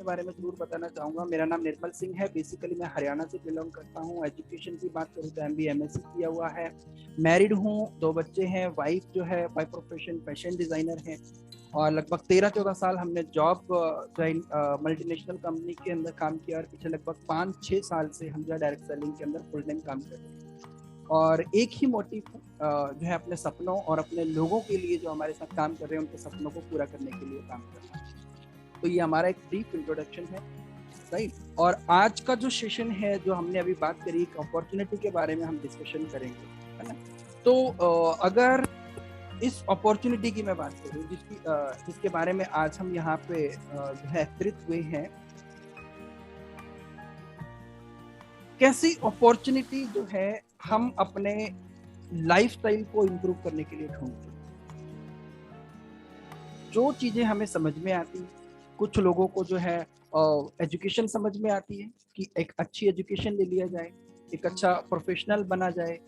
अपने बारे में जरूर बताना चाहूँगा। मेरा नाम निर्मल सिंह है। बेसिकली मैं हरियाणा से बिलोंग करता हूँ। एजुकेशन की बात करूँ तो MBA MSc किया हुआ है। मैरिड हूँ, 2 बच्चे हैं। वाइफ जो है बाय प्रोफेशन फैशन डिज़ाइनर है और लगभग 13-14 साल हमने जॉब ज्वाइन मल्टीनेशनल कंपनी के अंदर काम किया और पिछले लगभग 5-6 साल से हम जो है डायरेक्ट सेलिंग के अंदर फुल टाइम काम कर रहे हैं। और एक ही मोटिव जो है अपने सपनों और अपने लोगों के लिए जो हमारे साथ काम कर रहे हैं उनके सपनों को पूरा करने के लिए काम करना है। तो ये हमारा एक ब्रीफ इंट्रोडक्शन है, राइट। और आज का जो सेशन है, जो हमने अभी बात करी, एक अपॉर्चुनिटी के बारे में हम डिस्कशन करेंगे, है ना। तो अगर इस अपॉर्चुनिटी की मैं बात करूं जिसके बारे में आज हम यहाँ पे जो है एकत्रित हुए हैं, कैसी अपॉर्चुनिटी जो है हम अपने लाइफस्टाइल को इम्प्रूव करने के लिए ढूंढते हैं। जो चीजें हमें समझ में आती, कुछ लोगों को जो है एजुकेशन समझ में आती है कि एक अच्छी एजुकेशन ले लिया जाए, एक अच्छा प्रोफेशनल बना जाए।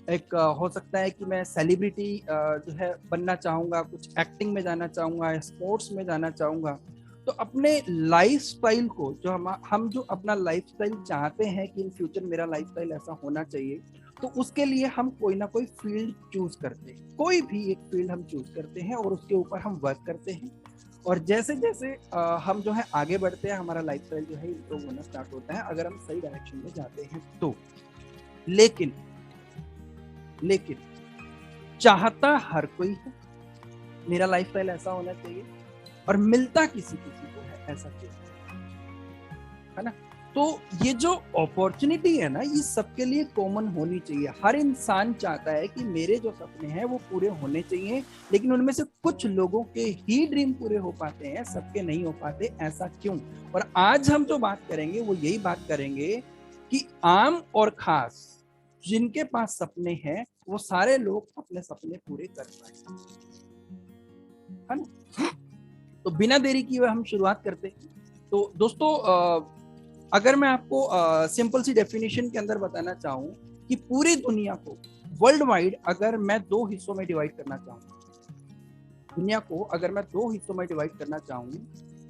एक हो सकता है कि मैं सेलिब्रिटी जो है बनना चाहूँगा, कुछ एक्टिंग में जाना चाहूँगा, स्पोर्ट्स में जाना चाहूँगा। तो अपने लाइफस्टाइल को जो हम जो अपना लाइफस्टाइल चाहते हैं कि इन फ्यूचर मेरा लाइफस्टाइल ऐसा होना चाहिए, तो उसके लिए हम कोई ना कोई फील्ड चूज करते हैं। कोई भी एक फील्ड हम चूज करते हैं और उसके ऊपर हम वर्क करते हैं। और जैसे जैसे हम जो है आगे बढ़ते हैं, हमारा लाइफस्टाइल जो है इम्प्रूव होना स्टार्ट होता है, अगर हम सही डायरेक्शन में जाते हैं तो। लेकिन चाहता हर कोई है मेरा लाइफस्टाइल ऐसा होना चाहिए, और मिलता किसी किसी को है ऐसा क्यों, है ना। तो ये जो अपॉर्चुनिटी है ना, ये सबके लिए कॉमन होनी चाहिए। हर इंसान चाहता है कि मेरे जो सपने हैं वो पूरे होने चाहिए, लेकिन उनमें से कुछ लोगों के ही ड्रीम पूरे हो पाते हैं, सबके नहीं हो पाते, ऐसा क्यों। और आज हम जो बात करेंगे वो यही बात करेंगे कि आम और खास जिनके पास सपने हैं वो सारे लोग अपने सपने पूरे कर पाए, है ना। तो बिना देरी किए हम शुरुआत करते हैं। तो दोस्तों, अगर मैं आपको सिंपल सी डेफिनेशन के अंदर बताना चाहूँ कि पूरी दुनिया को वर्ल्ड वाइड अगर मैं 2 हिस्सों में डिवाइड करना चाहूँ, दुनिया को अगर मैं 2 हिस्सों में डिवाइड करना चाहूँ,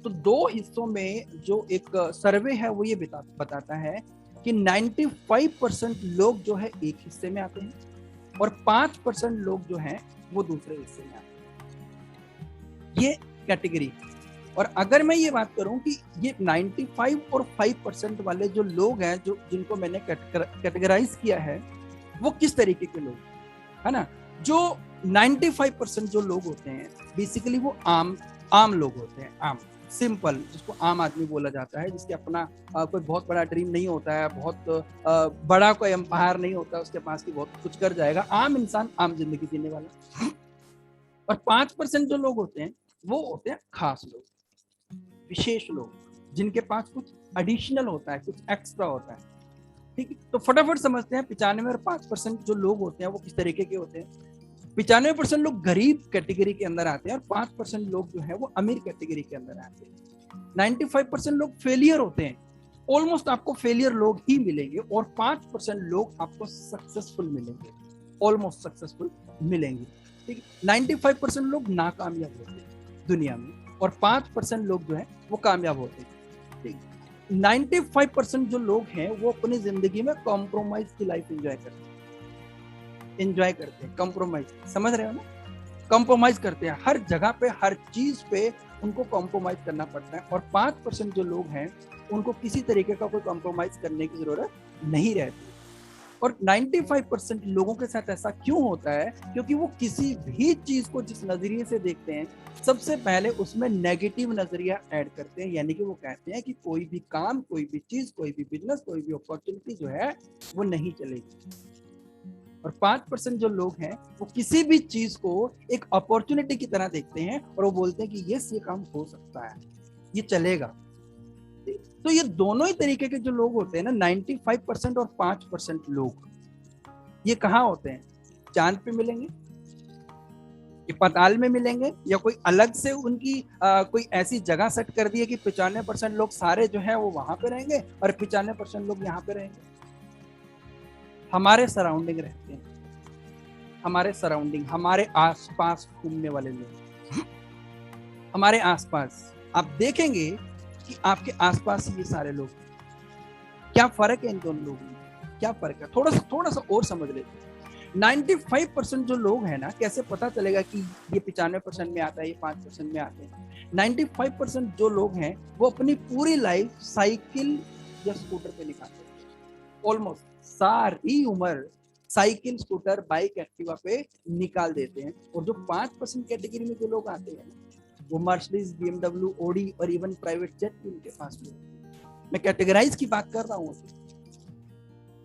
तो 2 हिस्सों में जो एक सर्वे है वो ये बताता है कि 95% लोग जो है एक हिस्से में आते हैं और 5% लोग जो हैं वो दूसरे हिस्से में आते हैं। ये कैटेगरी। और अगर मैं ये बात करूं कि ये 95 और 5% वाले जो लोग हैं, जो जिनको मैंने कैटेगराइज किया है, वो किस तरीके के लोग, है ना। जो 95% जो लोग होते हैं बेसिकली वो आम लोग होते हैं। आम, सिंपल, जिसको आम आदमी बोला जाता है, जिसके अपना कोई बहुत बड़ा ड्रीम नहीं होता है, बहुत बड़ा कोई एम्पायर नहीं होता उसके पास कि बहुत कुछ कर जाएगा। आम इंसान, आम जिंदगी जीने वाला। और 5% जो लोग होते हैं वो होते हैं खास लोग, विशेष लोग, जिनके पास कुछ एडिशनल होता है, कुछ एक्स्ट्रा होता है। ठीक है, तो फटाफट समझते हैं 95 और 5% जो लोग होते हैं वो किस तरीके के होते हैं। 95% लोग गरीब कैटेगरी के अंदर आते हैं और 5% लोग जो है वो अमीर कैटेगरी के अंदर आते हैं। 95% लोग फेलियर होते हैं, ऑलमोस्ट आपको फेलियर लोग ही मिलेंगे, और 5% लोग आपको सक्सेसफुल मिलेंगे, ऑलमोस्ट सक्सेसफुल मिलेंगे। ठीक है, 95% लोग नाकामयाब होते हैं दुनिया में, और 5% लोग जो है वो कामयाब होते हैं। ठीक, 95% जो लोग हैं वो अपनी जिंदगी में कॉम्प्रोमाइज की लाइफ एंजॉय करते हैं। कॉम्प्रोमाइज, समझ रहे हो ना, कॉम्प्रोमाइज करते हैं हर जगह पे, हर चीज पे उनको कॉम्प्रोमाइज करना पड़ता है। और 5% जो लोग हैं उनको किसी तरीके का कोई कॉम्प्रोमाइज करने की जरूरत नहीं रहती। और 95% लोगों के साथ ऐसा क्यों होता है, क्योंकि वो किसी भी चीज को जिस नजरिए से देखते हैं, सबसे पहले उसमें नेगेटिव नजरिया ऐड करते हैं। यानी कि वो कहते हैं कि कोई भी काम, कोई भी चीज, कोई भी बिजनेस, कोई भी अपॉर्चुनिटी जो है वो नहीं चलेगी। और 5% जो लोग हैं वो किसी भी चीज को एक अपॉर्चुनिटी की तरह देखते हैं और वो बोलते हैं कि यस, ये काम हो सकता है, ये चलेगा। तो ये दोनों ही तरीके के जो लोग होते हैं ना, 95% और 5% लोग, ये कहाँ होते हैं? चांद पे मिलेंगे, ये पाताल में मिलेंगे, या कोई अलग से उनकी कोई ऐसी जगह सेट कर दी है कि 95% लोग सारे जो है वो वहां पे रहेंगे और 95% लोग यहाँ पे रहेंगे। हमारे सराउंडिंग रहते हैं, हमारे सराउंडिंग, हमारे आसपास घूमने वाले लोग, हमारे आसपास आप देखेंगे कि आपके आसपास ये सारे लोग, क्या फर्क है इन दोनों लोगों में, क्या फर्क है, थोड़ा सा और समझ लेते हैं। 95% जो लोग हैं ना, कैसे पता चलेगा कि ये 95% में आता है, ये 5% में आते हैं। 95% जो लोग हैं वो अपनी पूरी लाइफ साइकिल या स्कूटर पे निकालते हैं। ऑलमोस्ट सारी उम्र साइकिल, स्कूटर, बाइक, एक्टिवा पे निकाल देते हैं। और जो 5% कैटेगरी में जो लोग आते हैं वो मर्सिडीज, BMW, ऑडी और इवन प्राइवेट जेट भी उनके पास में। मैं कैटेगराइज की बात कर रहा हूँ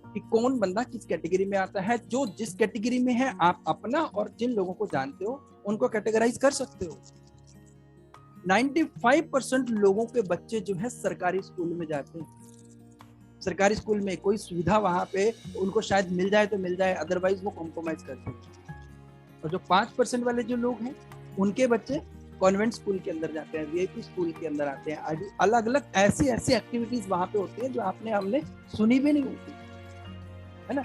कि कौन बंदा किस कैटेगरी में आता है। जो जिस कैटेगरी में है, आप अपना और जिन लोगों को जानते हो उनको कैटेगराइज कर सकते हो। 95% लोगों के बच्चे जो है सरकारी स्कूल में जाते हैं। सरकारी स्कूल में कोई सुविधा वहां पे उनको शायद मिल जाए तो मिल जाए, अदरवाइज वो कॉम्प्रोमाइज करते हैं। और जो 5% वाले जो लोग हैं उनके बच्चे कॉन्वेंट स्कूल के अंदर जाते हैं, VIP स्कूल के अंदर आते हैं। अलग अलग ऐसी एक्टिविटीज वहां पे होती है जो हमने सुनी भी नहीं होती है ना।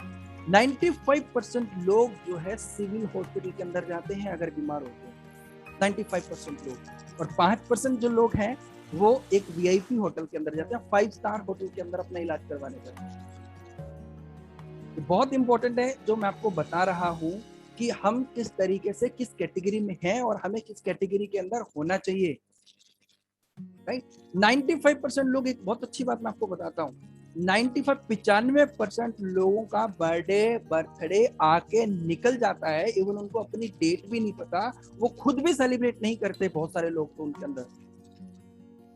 95% लोग जो है सिविल हॉस्पिटल के अंदर जाते हैं अगर बीमार होते हैं, 95% लोग। और 5% जो लोग हैं वो एक VIP होटल के अंदर जाते हैं, 5 स्टार होटल के अंदर अपना इलाज करवाने जाते हैं। तो बहुत इंपॉर्टेंट है जो मैं आपको बता रहा हूं कि हम किस तरीके से किस कैटेगरी में हैं और हमें किस कैटेगरी के अंदर होना चाहिए। राइट, 95% लोग, एक बहुत अच्छी बात मैं आपको बताता हूँ, 95-95% लोगों का बर्थडे आके निकल जाता है। इवन उनको अपनी डेट भी नहीं पता, वो खुद भी सेलिब्रेट नहीं करते। बहुत सारे लोग तो उनके अंदर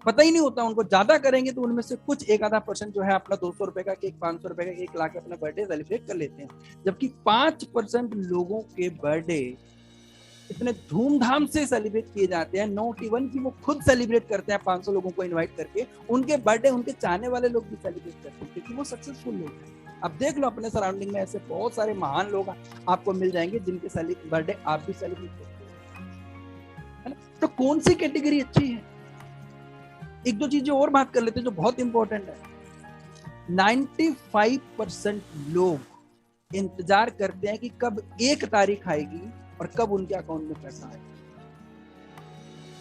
पता ही नहीं होता उनको। ज्यादा करेंगे तो उनमें से कुछ 1-आधा% जो है अपना 200 रुपए का केक, 500 रुपए का केक ला के अपना बर्थडे सेलिब्रेट कर लेते हैं। जबकि 5% लोगों के बर्थडे इतने धूमधाम से सेलिब्रेट किए जाते हैं, नॉट इवन कि वो खुद सेलिब्रेट करते हैं 500 लोगों को इनवाइट करके, उनके बर्थडे उनके चाहने वाले लोग भी सेलिब्रेट करते हैं क्योंकि वो सक्सेसफुल लोग हैं। अब देख लो अपने सराउंडिंग में ऐसे बहुत सारे महान लोग आपको मिल जाएंगे जिनके बर्थडे आप भी सेलिब्रेट करते हैं। तो कौन सी कैटेगरी अच्छी है? एक दो चीजें और बात कर लेते हैं जो बहुत इंपॉर्टेंट है। 95% लोग इंतजार करते हैं कि कब 1 तारीख आएगी और कब उनके अकाउंट में पैसा आएगा।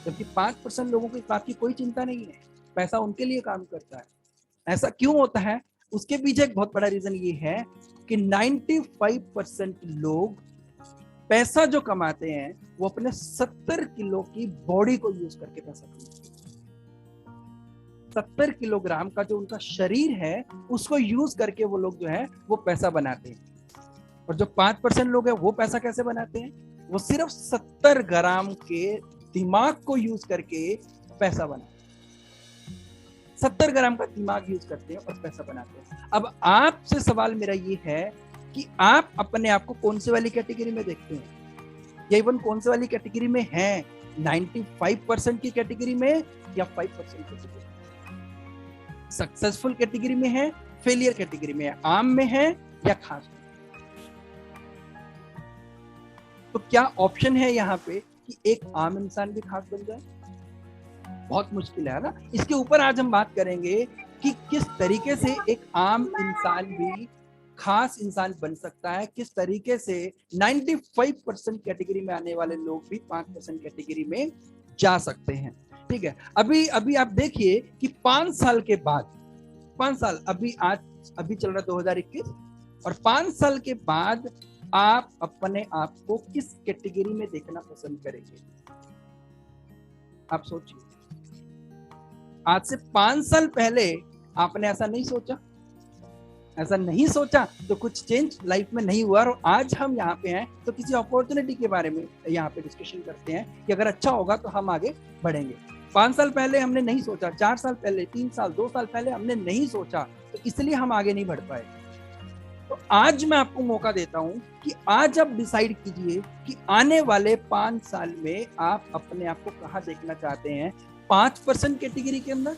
जबकि 5% लोगों को इस बात की कोई चिंता नहीं है, पैसा उनके लिए काम करता है। ऐसा क्यों होता है? उसके पीछे एक बहुत बड़ा रीजन ये है कि 95% लोग पैसा जो कमाते हैं वो अपने 70 किलो की बॉडी को यूज करके पैसा कमाते हैं। 70 किलोग्राम का जो उनका शरीर है उसको यूज करके वो लोग जो है वो पैसा बनाते हैं। और जो 5% लोग हैं वो पैसा कैसे बनाते हैं? वो सिर्फ 70 ग्राम के दिमाग को यूज करके पैसा बनाते हैं। 70 ग्राम का दिमाग यूज करते हैं और पैसा बनाते हैं। अब आपसे सवाल मेरा ये है कि आप अपने आप को कौन से वाली कैटेगरी में देखते हैं, या इवन कौन से वाली कैटेगरी में हैं? 95% की कैटेगरी में या 5% कैटेगरी? सक्सेसफुल कैटेगरी में है, फेलियर कैटेगरी में है, आम में है या खास में? तो क्या ऑप्शन है यहाँ पे कि एक आम इंसान भी खास बन जाए? बहुत मुश्किल है ना। इसके ऊपर आज हम बात करेंगे कि किस तरीके से एक आम इंसान भी खास इंसान बन सकता है, किस तरीके से 95% कैटेगरी में आने वाले लोग भी 5% कैटेगरी में जा सकते हैं। ठीक है, अभी आप देखिए कि 5 साल के बाद, 5 साल अभी चल रहा 2021, और 5 साल के बाद आप अपने आप को किस कैटेगरी में देखना पसंद करेंगे? आप सोचिए। आज से 5 साल पहले आपने ऐसा नहीं सोचा तो कुछ चेंज लाइफ में नहीं हुआ। और आज हम यहाँ पे हैं तो किसी अपॉर्चुनिटी के बारे में यहाँ पे डिस्कशन करते हैं कि अगर अच्छा होगा तो हम आगे बढ़ेंगे। 5 साल पहले हमने नहीं सोचा, 4 साल पहले, 3 साल, 2 साल पहले हमने नहीं सोचा, तो इसलिए हम आगे नहीं बढ़ पाए। तो आज मैं आपको मौका देता हूं कि आज आप डिसाइड कीजिए कि आने वाले 5 साल में आप अपने आप को कहां देखना चाहते हैं। 5% कैटेगरी के अंदर,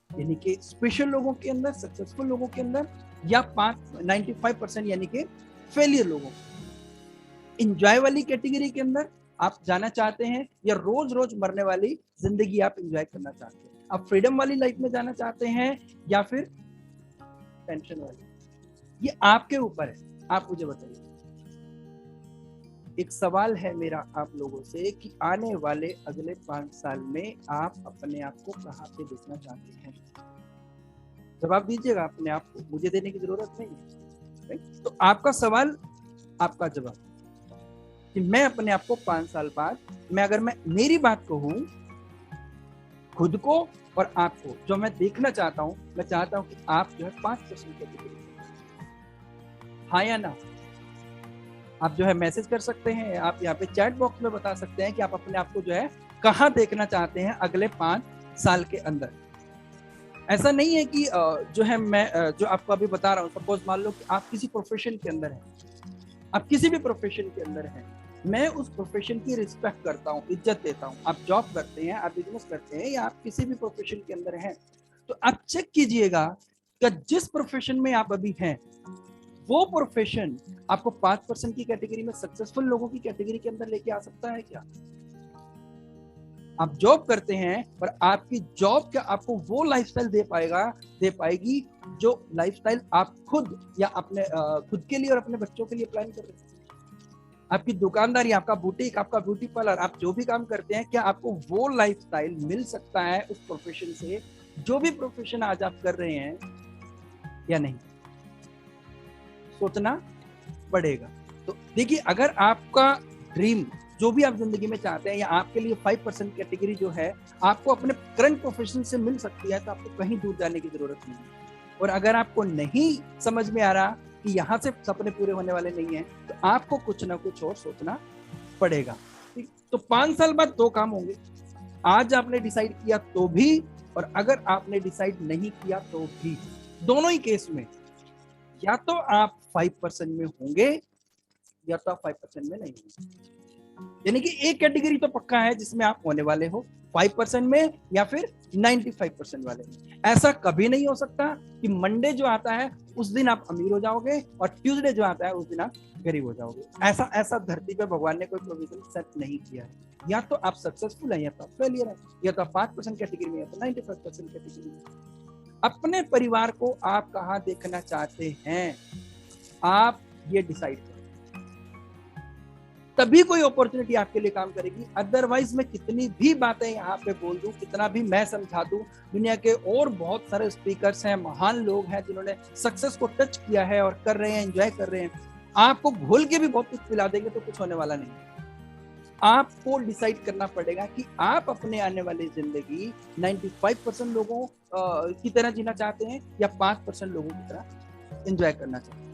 यानी कि स्पेशल लोगों के अंदर, सक्सेसफुल लोगों के अंदर, या 95% यानी कि फेलियर लोगों, इंजॉय वाली कैटेगरी के अंदर आप जाना चाहते हैं, या रोज रोज मरने वाली जिंदगी आप एंजॉय करना चाहते हैं? आप फ्रीडम वाली लाइफ में जाना चाहते हैं या फिर टेंशन वाली? ये आपके ऊपर है, आप मुझे बताइए। एक सवाल है मेरा आप लोगों से कि आने वाले अगले 5 साल में आप अपने आप को कहाँ पे देखना चाहते हैं? जवाब दीजिएगा अपने आप को, मुझे देने की जरूरत नहीं है। तो आपका सवाल, आपका जवाब कि मैं अपने आप को 5 साल बाद, अगर मैं मेरी बात कहूं, खुद को और आपको जो मैं देखना चाहता हूं, मैं चाहता हूं कि आप जो है 5% कैटेगरी, हाँ या ना? आप जो है मैसेज कर सकते हैं, आप यहाँ पे चैट बॉक्स में बता सकते हैं कि आप अपने आप को जो है कहाँ देखना चाहते हैं अगले 5 साल के अंदर। ऐसा नहीं है कि जो है मैं जो आपको अभी बता रहा हूँ, सपोज मान लो कि आप किसी प्रोफेशन के अंदर हैं, आप किसी भी प्रोफेशन के अंदर हैं, मैं उस प्रोफेशन की रिस्पेक्ट करता हूँ, इज्जत देता हूँ। आप जॉब करते हैं, आप बिजनेस करते हैं, या आप किसी भी प्रोफेशन के अंदर हैं, तो आप चेक कीजिएगा कि जिस प्रोफेशन में आप अभी हैं, वो प्रोफेशन आपको 5% की कैटेगरी में सक्सेसफुल लोगों की कैटेगरी के अंदर लेके आ सकता है क्या? आप जॉब करते हैं और आपकी जॉब क्या आपको वो लाइफस्टाइल दे पाएगी जो लाइफस्टाइल आप खुद या अपने खुद के लिए और अपने बच्चों के लिए प्लान कर रहे हैं? आपकी दुकानदारी, आपका बुटीक, आपका ब्यूटी पार्लर, आप जो भी काम करते हैं, क्या आपको वो लाइफस्टाइल मिल सकता है उस प्रोफेशन से, जो भी प्रोफेशन आज आप कर रहे हैं, या नहीं? सोचना पड़ेगा। तो देखिए, अगर आपका ड्रीम जो भी आप जिंदगी में चाहते हैं, या आपके लिए 5% कैटेगरी जो है आपको अपने करंट प्रोफेशन से मिल सकती है, तो आपको कहीं दूर जाने की जरूरत नहीं है। और अगर आपको नहीं समझ में आ रहा कि यहाँ से सपने पूरे होने वाले नहीं है, तो आपको कुछ ना कुछ और सोचना पड़ेगा। ठीक, तो 5 साल बाद 2 काम होंगे। आज आपने डिसाइड किया तो भी, और अगर आपने डिसाइड नहीं किया तो भी, दोनों ही केस में या तो आप 5% में होंगे या तो आप 5% में नहीं होंगे। यानी कि एक कैटेगरी तो पक्का है जिसमें आप होने वाले हो, 5% में या फिर 95% वाले में। ऐसा कभी नहीं हो सकता कि मंडे जो आता है उस दिन आप अमीर हो जाओगे और ट्यूसडे जो आता है उस दिन आप गरीब हो जाओगे। ऐसा धरती पे भगवान ने कोई प्रोविजन सेट नहीं किया है। या तो आप सक्सेसफुल है या तो आप फेलियर है, या तो आप 5% कैटेगरी में या तो 95% कैटेगरी में। अपने परिवार को आप कहाँ देखना चाहते हैं, आप ये डिसाइड करें, तभी कोई अपॉर्चुनिटी आपके लिए काम करेगी। अदरवाइज मैं कितनी भी बातें यहाँ पे बोल दूं, कितना भी मैं समझा दूं, दुनिया के और बहुत सारे स्पीकर्स हैं, महान लोग हैं जिन्होंने सक्सेस को टच किया है और कर रहे हैं, एंजॉय कर रहे हैं, आपको घोल के भी बहुत कुछ पिला देंगे तो कुछ होने वाला नहीं। आपको डिसाइड करना पड़ेगा कि आप अपने आने वाली जिंदगी 95% लोगों की तरह जीना चाहते हैं या 5% लोगों की तरह एंजॉय करना चाहते हैं।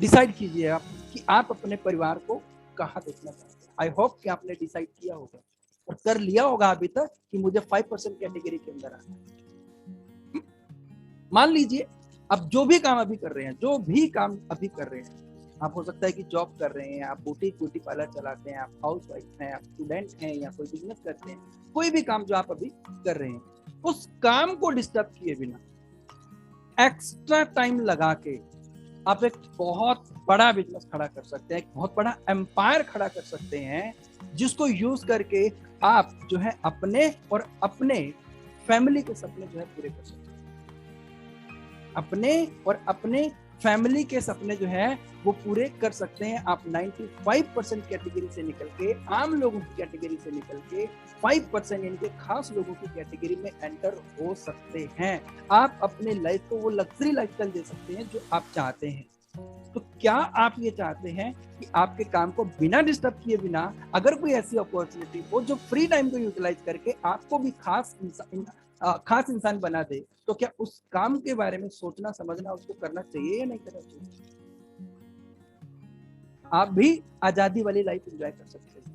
डिसाइड कीजिए आप कि आप अपने परिवार को कहाँ देखना चाहते हैं। आई होप कि आपने डिसाइड किया होगा और कर लिया होगा अभी तक कि मुझे 5% कैटेगरी के अंदर आना है। मान लीजिए अब जो भी काम अभी कर रहे हैं, आप हो सकता है कि जॉब कर रहे हैं, आप ब्यूटी पार्लर चलाते हैं, आप हाउस वाइफ हैं, आप स्टूडेंट हैं, या कोई बिजनेस करते हैं, कोई भी काम जो आप अभी कर रहे हैं, उस काम को डिस्टर्ब किए बिना एक्स्ट्रा टाइम लगा के आप एक बहुत बड़ा बिजनेस खड़ा कर सकते हैं, एक बहुत बड़ा एम्पायर खड़ा कर सकते हैं, जिसको यूज करके आप जो है अपने और अपने फैमिली के सपने जो है पूरे कर सकते हैं। अपने और अपने फैमिली के सपने जो है वो पूरे कर सकते हैं। आप 95% कैटेगरी से निकल के, आम लोगों की कैटेगरी से निकल के 5% यानी कि खास लोगों की कैटेगरी में एंटर हो सकते हैं। आप अपने लाइफ को वो लग्जरी लाइफस्टाइल दे सकते हैं जो आप चाहते हैं। तो क्या आप ये चाहते हैं कि आपके काम को बिना डिस्टर्ब किए बिना, अगर कोई ऐसी अपॉर्चुनिटी हो जो फ्री टाइम को यूटिलाइज करके आपको भी खास इंसान बना दे, तो क्या उस काम के बारे में सोचना समझना उसको करना चाहिए या नहीं करना चाहिए? आप भी आजादी वाली लाइफ एंजॉय कर सकते हैं,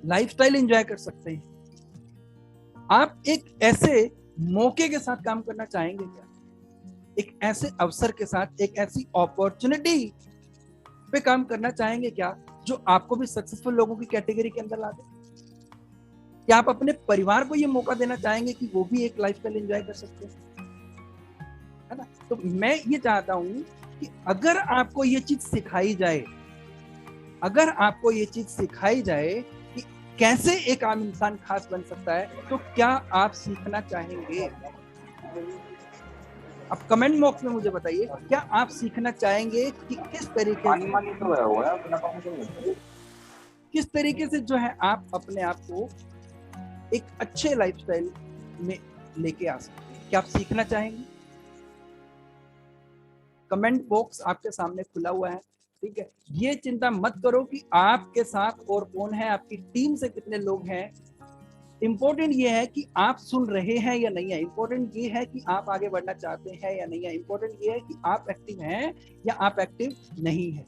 लाइफस्टाइल एंजॉय कर सकते हैं। आप एक ऐसे मौके के साथ काम करना चाहेंगे क्या? एक ऐसे अवसर के साथ, एक ऐसी अपॉर्चुनिटी पे काम करना चाहेंगे क्या जो आपको भी सक्सेसफुल लोगों की कैटेगरी के अंदर ला दे? क्या आप अपने परिवार को ये मौका देना चाहेंगे कि वो भी एक लाइफस्टाइल एंजॉय कर सकते हैं, है ना? तो मैं ये चाहता हूं कि अगर आपको ये चीज सिखाई जाए कि कैसे एक आम इंसान खास बन सकता है, तो क्या आप सीखना चाहेंगे? अब कमेंट बॉक्स में मुझे बताइए, क्या आप सीखना चाहेंगे कि किस तरीके से, किस तरीके से जो है आप अपने आप को एक अच्छे लाइफस्टाइल में लेके आ सकते हैं? क्या आप सीखना चाहेंगे? कमेंट बॉक्स आपके सामने खुला हुआ है, ठीक है। ये चिंता मत करो कि आपके साथ और कौन है, आपकी टीम से कितने लोग हैं। इंपॉर्टेंट ये है कि आप सुन रहे हैं या नहीं है, इंपॉर्टेंट ये है कि आप आगे बढ़ना चाहते हैं या नहीं है, इंपॉर्टेंट ये है कि आप एक्टिव हैं या आप एक्टिव नहीं है।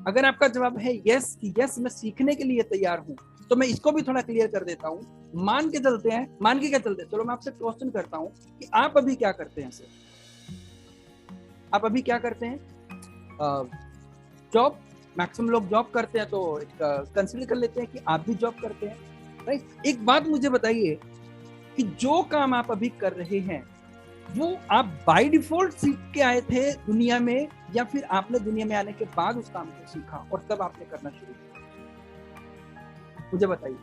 अगर आपका जवाब है यस कि यस मैं सीखने के लिए तैयार हूं, तो मैं इसको भी थोड़ा क्लियर कर देता हूं। मान के चलते हैं, मान के क्या चलते हैं, चलो मैं आपसे क्वेश्चन करता हूं कि आप अभी क्या करते हैं सर? आप अभी क्या करते हैं? जॉब, मैक्सिमम लोग जॉब करते हैं, तो कंसीडर कर लेते हैं कि आप भी जॉब करते हैं, राइट। एक बात मुझे बताइए कि जो काम आप अभी कर रहे हैं वो आप बाय डिफॉल्ट सीख के आए थे दुनिया में, या फिर आपने दुनिया में आने के बाद उस काम को सीखा और तब आपने करना शुरू किया? मुझे बताइए,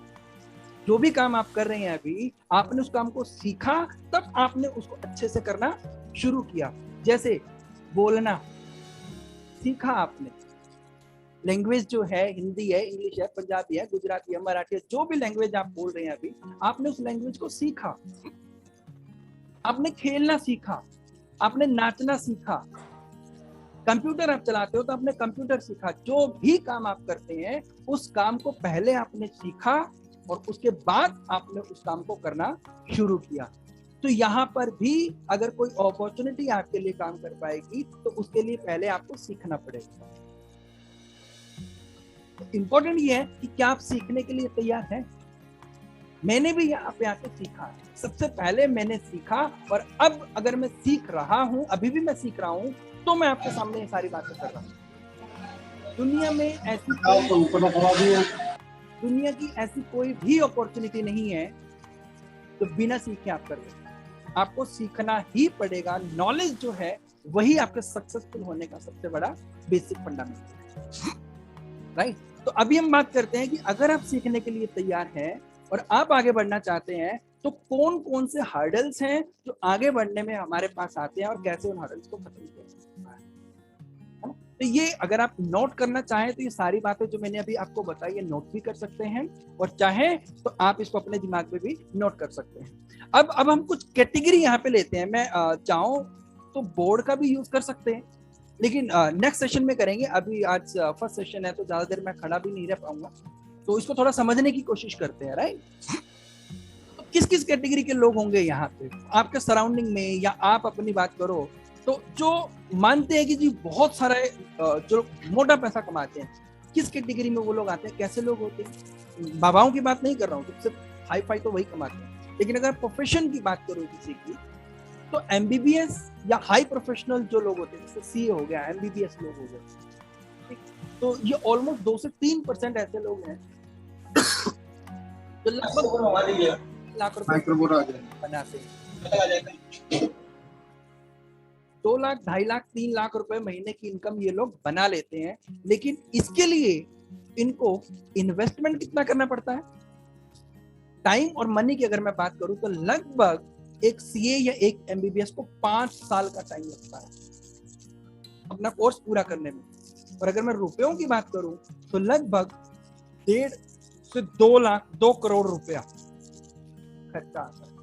जो भी काम आप कर रहे हैं अभी, आपने उस काम को सीखा तब आपने उसको अच्छे से करना शुरू किया। जैसे बोलना सीखा आपने, लैंग्वेज जो है, हिंदी है, इंग्लिश है, पंजाबी है, गुजराती है, मराठी है, जो भी लैंग्वेज आप बोल रहे हैं अभी, आपने उस लैंग्वेज को सीखा। आपने खेलना सीखा, आपने नाचना सीखा, कंप्यूटर आप चलाते हो तो आपने कंप्यूटर सीखा। जो भी काम आप करते हैं उस काम को पहले आपने सीखा और उसके बाद आपने उस काम को करना शुरू किया। तो यहाँ पर भी अगर कोई अपॉर्चुनिटी आपके लिए काम कर पाएगी तो उसके लिए पहले आपको सीखना पड़ेगा। इंपॉर्टेंट ये है कि क्या आप सीखने के लिए तैयार हैं? मैंने भी यहाँ पे आके सीखा, सबसे पहले मैंने सीखा, और अब अगर मैं सीख रहा हूँ, अभी भी मैं सीख रहा हूँ, तो मैं आपके सामने ये सारी बातें कर रहा हूँ। दुनिया में ऐसी दुनिया की ऐसी कोई भी अपॉर्चुनिटी नहीं है जो बिना सीखे आप कर रहे। आपको सीखना ही पड़ेगा। नॉलेज जो है वही आपके सक्सेसफुल होने का सबसे बड़ा बेसिक फंडामेंटल है, राइट। तो अभी हम बात करते हैं कि अगर आप सीखने के लिए तैयार हैं और आप आगे बढ़ना चाहते हैं तो कौन कौन से हर्डल्स हैं जो आगे बढ़ने में हमारे पास आते हैं और कैसे उन हर्डल्स को खत्म किया जा सकता है। तो ये अगर आप नोट करना चाहें तो ये सारी बातें जो मैंने अभी आपको बताई ये नोट भी कर सकते हैं, और चाहे तो आप इसको अपने दिमाग में भी नोट कर सकते हैं। अब हम कुछ कैटेगरी यहाँ पे लेते हैं। मैं चाहूँ तो बोर्ड का भी यूज कर सकते हैं, लेकिन नेक्स्ट सेशन में करेंगे। अभी आज फर्स्ट सेशन है तो ज्यादा देर मैं खड़ा भी नहीं रह पाऊंगा, तो इसको थोड़ा समझने की कोशिश करते हैं, राइट। तो किस किस कैटेगरी के लोग होंगे यहाँ पे आपके सराउंडिंग में, या आप अपनी बात करो तो जो मानते हैं कि जी बहुत सारा जो मोटा पैसा कमाते हैं, किस कैटेगरी में वो लोग आते हैं, कैसे लोग होते हैं? बाबाओं की बात नहीं कर रहा हूँ, सबसे हाई फाई तो वही कमाते हैं, लेकिन अगर प्रोफेशन की बात करो किसी की, तो एमबीबीएस या हाई प्रोफेशनल जो लोग होते हैं, जैसे सीए हो गया, एमबीबीएस लोग हो गए, तो ये ऑलमोस्ट 2 से 3% ऐसे लोग हैं जो लगभग लाख रुपए बनाते हैं। 2 लाख, 2.5 लाख, 3 लाख रुपए महीने की इनकम ये लोग बना लेते हैं, लेकिन इसके लिए इनको इन्वेस्टमेंट कितना करना पड़ता है? टाइम और मनी की अगर मैं बात करूं तो लगभग एक सीए या एक एमबीबीएस को 5 साल का टाइम लगता है अपना कोर्स पूरा करने में। और अगर मैं रुपयों की बात करूं तो लगभग 1.5 से 2 लाख, 2 करोड़ रुपया खर्चा आता है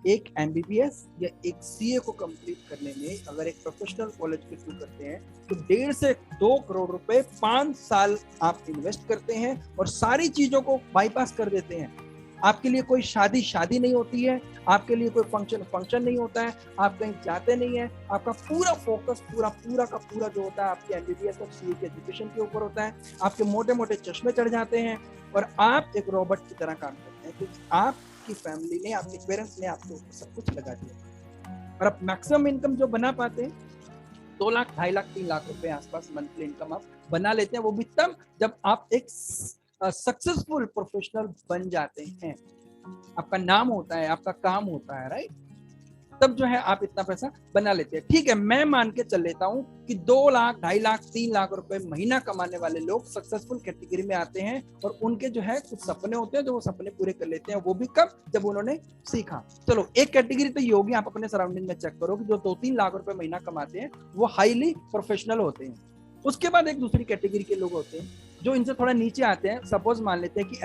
एक एमबीबीएस या एक सीए को कंप्लीट करने में। अगर एक प्रोफेशनल कॉलेज के थ्रू करते हैं तो 1.5 से 2 करोड़ रुपए 5 साल आप इन्वेस्ट करते हैं और सारी चीजों को बाईपास कर देते हैं। आपके लिए कोई शादी नहीं होती है, आपके लिए कोई फंक्शन नहीं होता है, आप कहीं जाते नहीं है, आपका पूरा फोकस पूरा का पूरा जो होता है आपके एमबीबीएस और सीए के एजुकेशन के ऊपर होता है। आपके मोटे मोटे चश्मे चढ़ जाते हैं और आप एक रोबोट की तरह काम करते हैं, क्योंकि आपकी फैमिली ने, आपके पेरेंट्स ने आपको सब कुछ लगा दिया। और आप मैक्सिमम इनकम जो बना पाते हैं 2 लाख, 2.5 लाख, 3 लाख रुपए आसपास मंथली इनकम आप बना लेते हैं, वो भी तब जब आप एक सक्सेसफुल प्रोफेशनल बन जाते हैं। आपका नाम होता है, आपका काम होता है, राइट। तब जो है आप इतना पैसा बना लेते हैं। ठीक है, मैं मान के चल लेता हूं कि 2 लाख, 2.5 लाख, 3 लाख रुपए महीना कमाने वाले लोग सक्सेसफुल कैटेगरी में आते हैं, और उनके जो है कुछ सपने होते हैं जो वो सपने पूरे कर लेते हैं। वो भी कब? जब उन्होंने सीखा। चलो, एक कैटेगरी तो ये होगी, आप अपने सराउंडिंग में चेक करो कि जो 2-3 लाख रुपए महीना कमाते हैं वो हाईली प्रोफेशनल होते हैं। उसके बाद एक दूसरी कैटेगरी के लोग होते हैं जो इनसे थोड़ा नीचे आते हैं। सपोज मान लेते हैं कि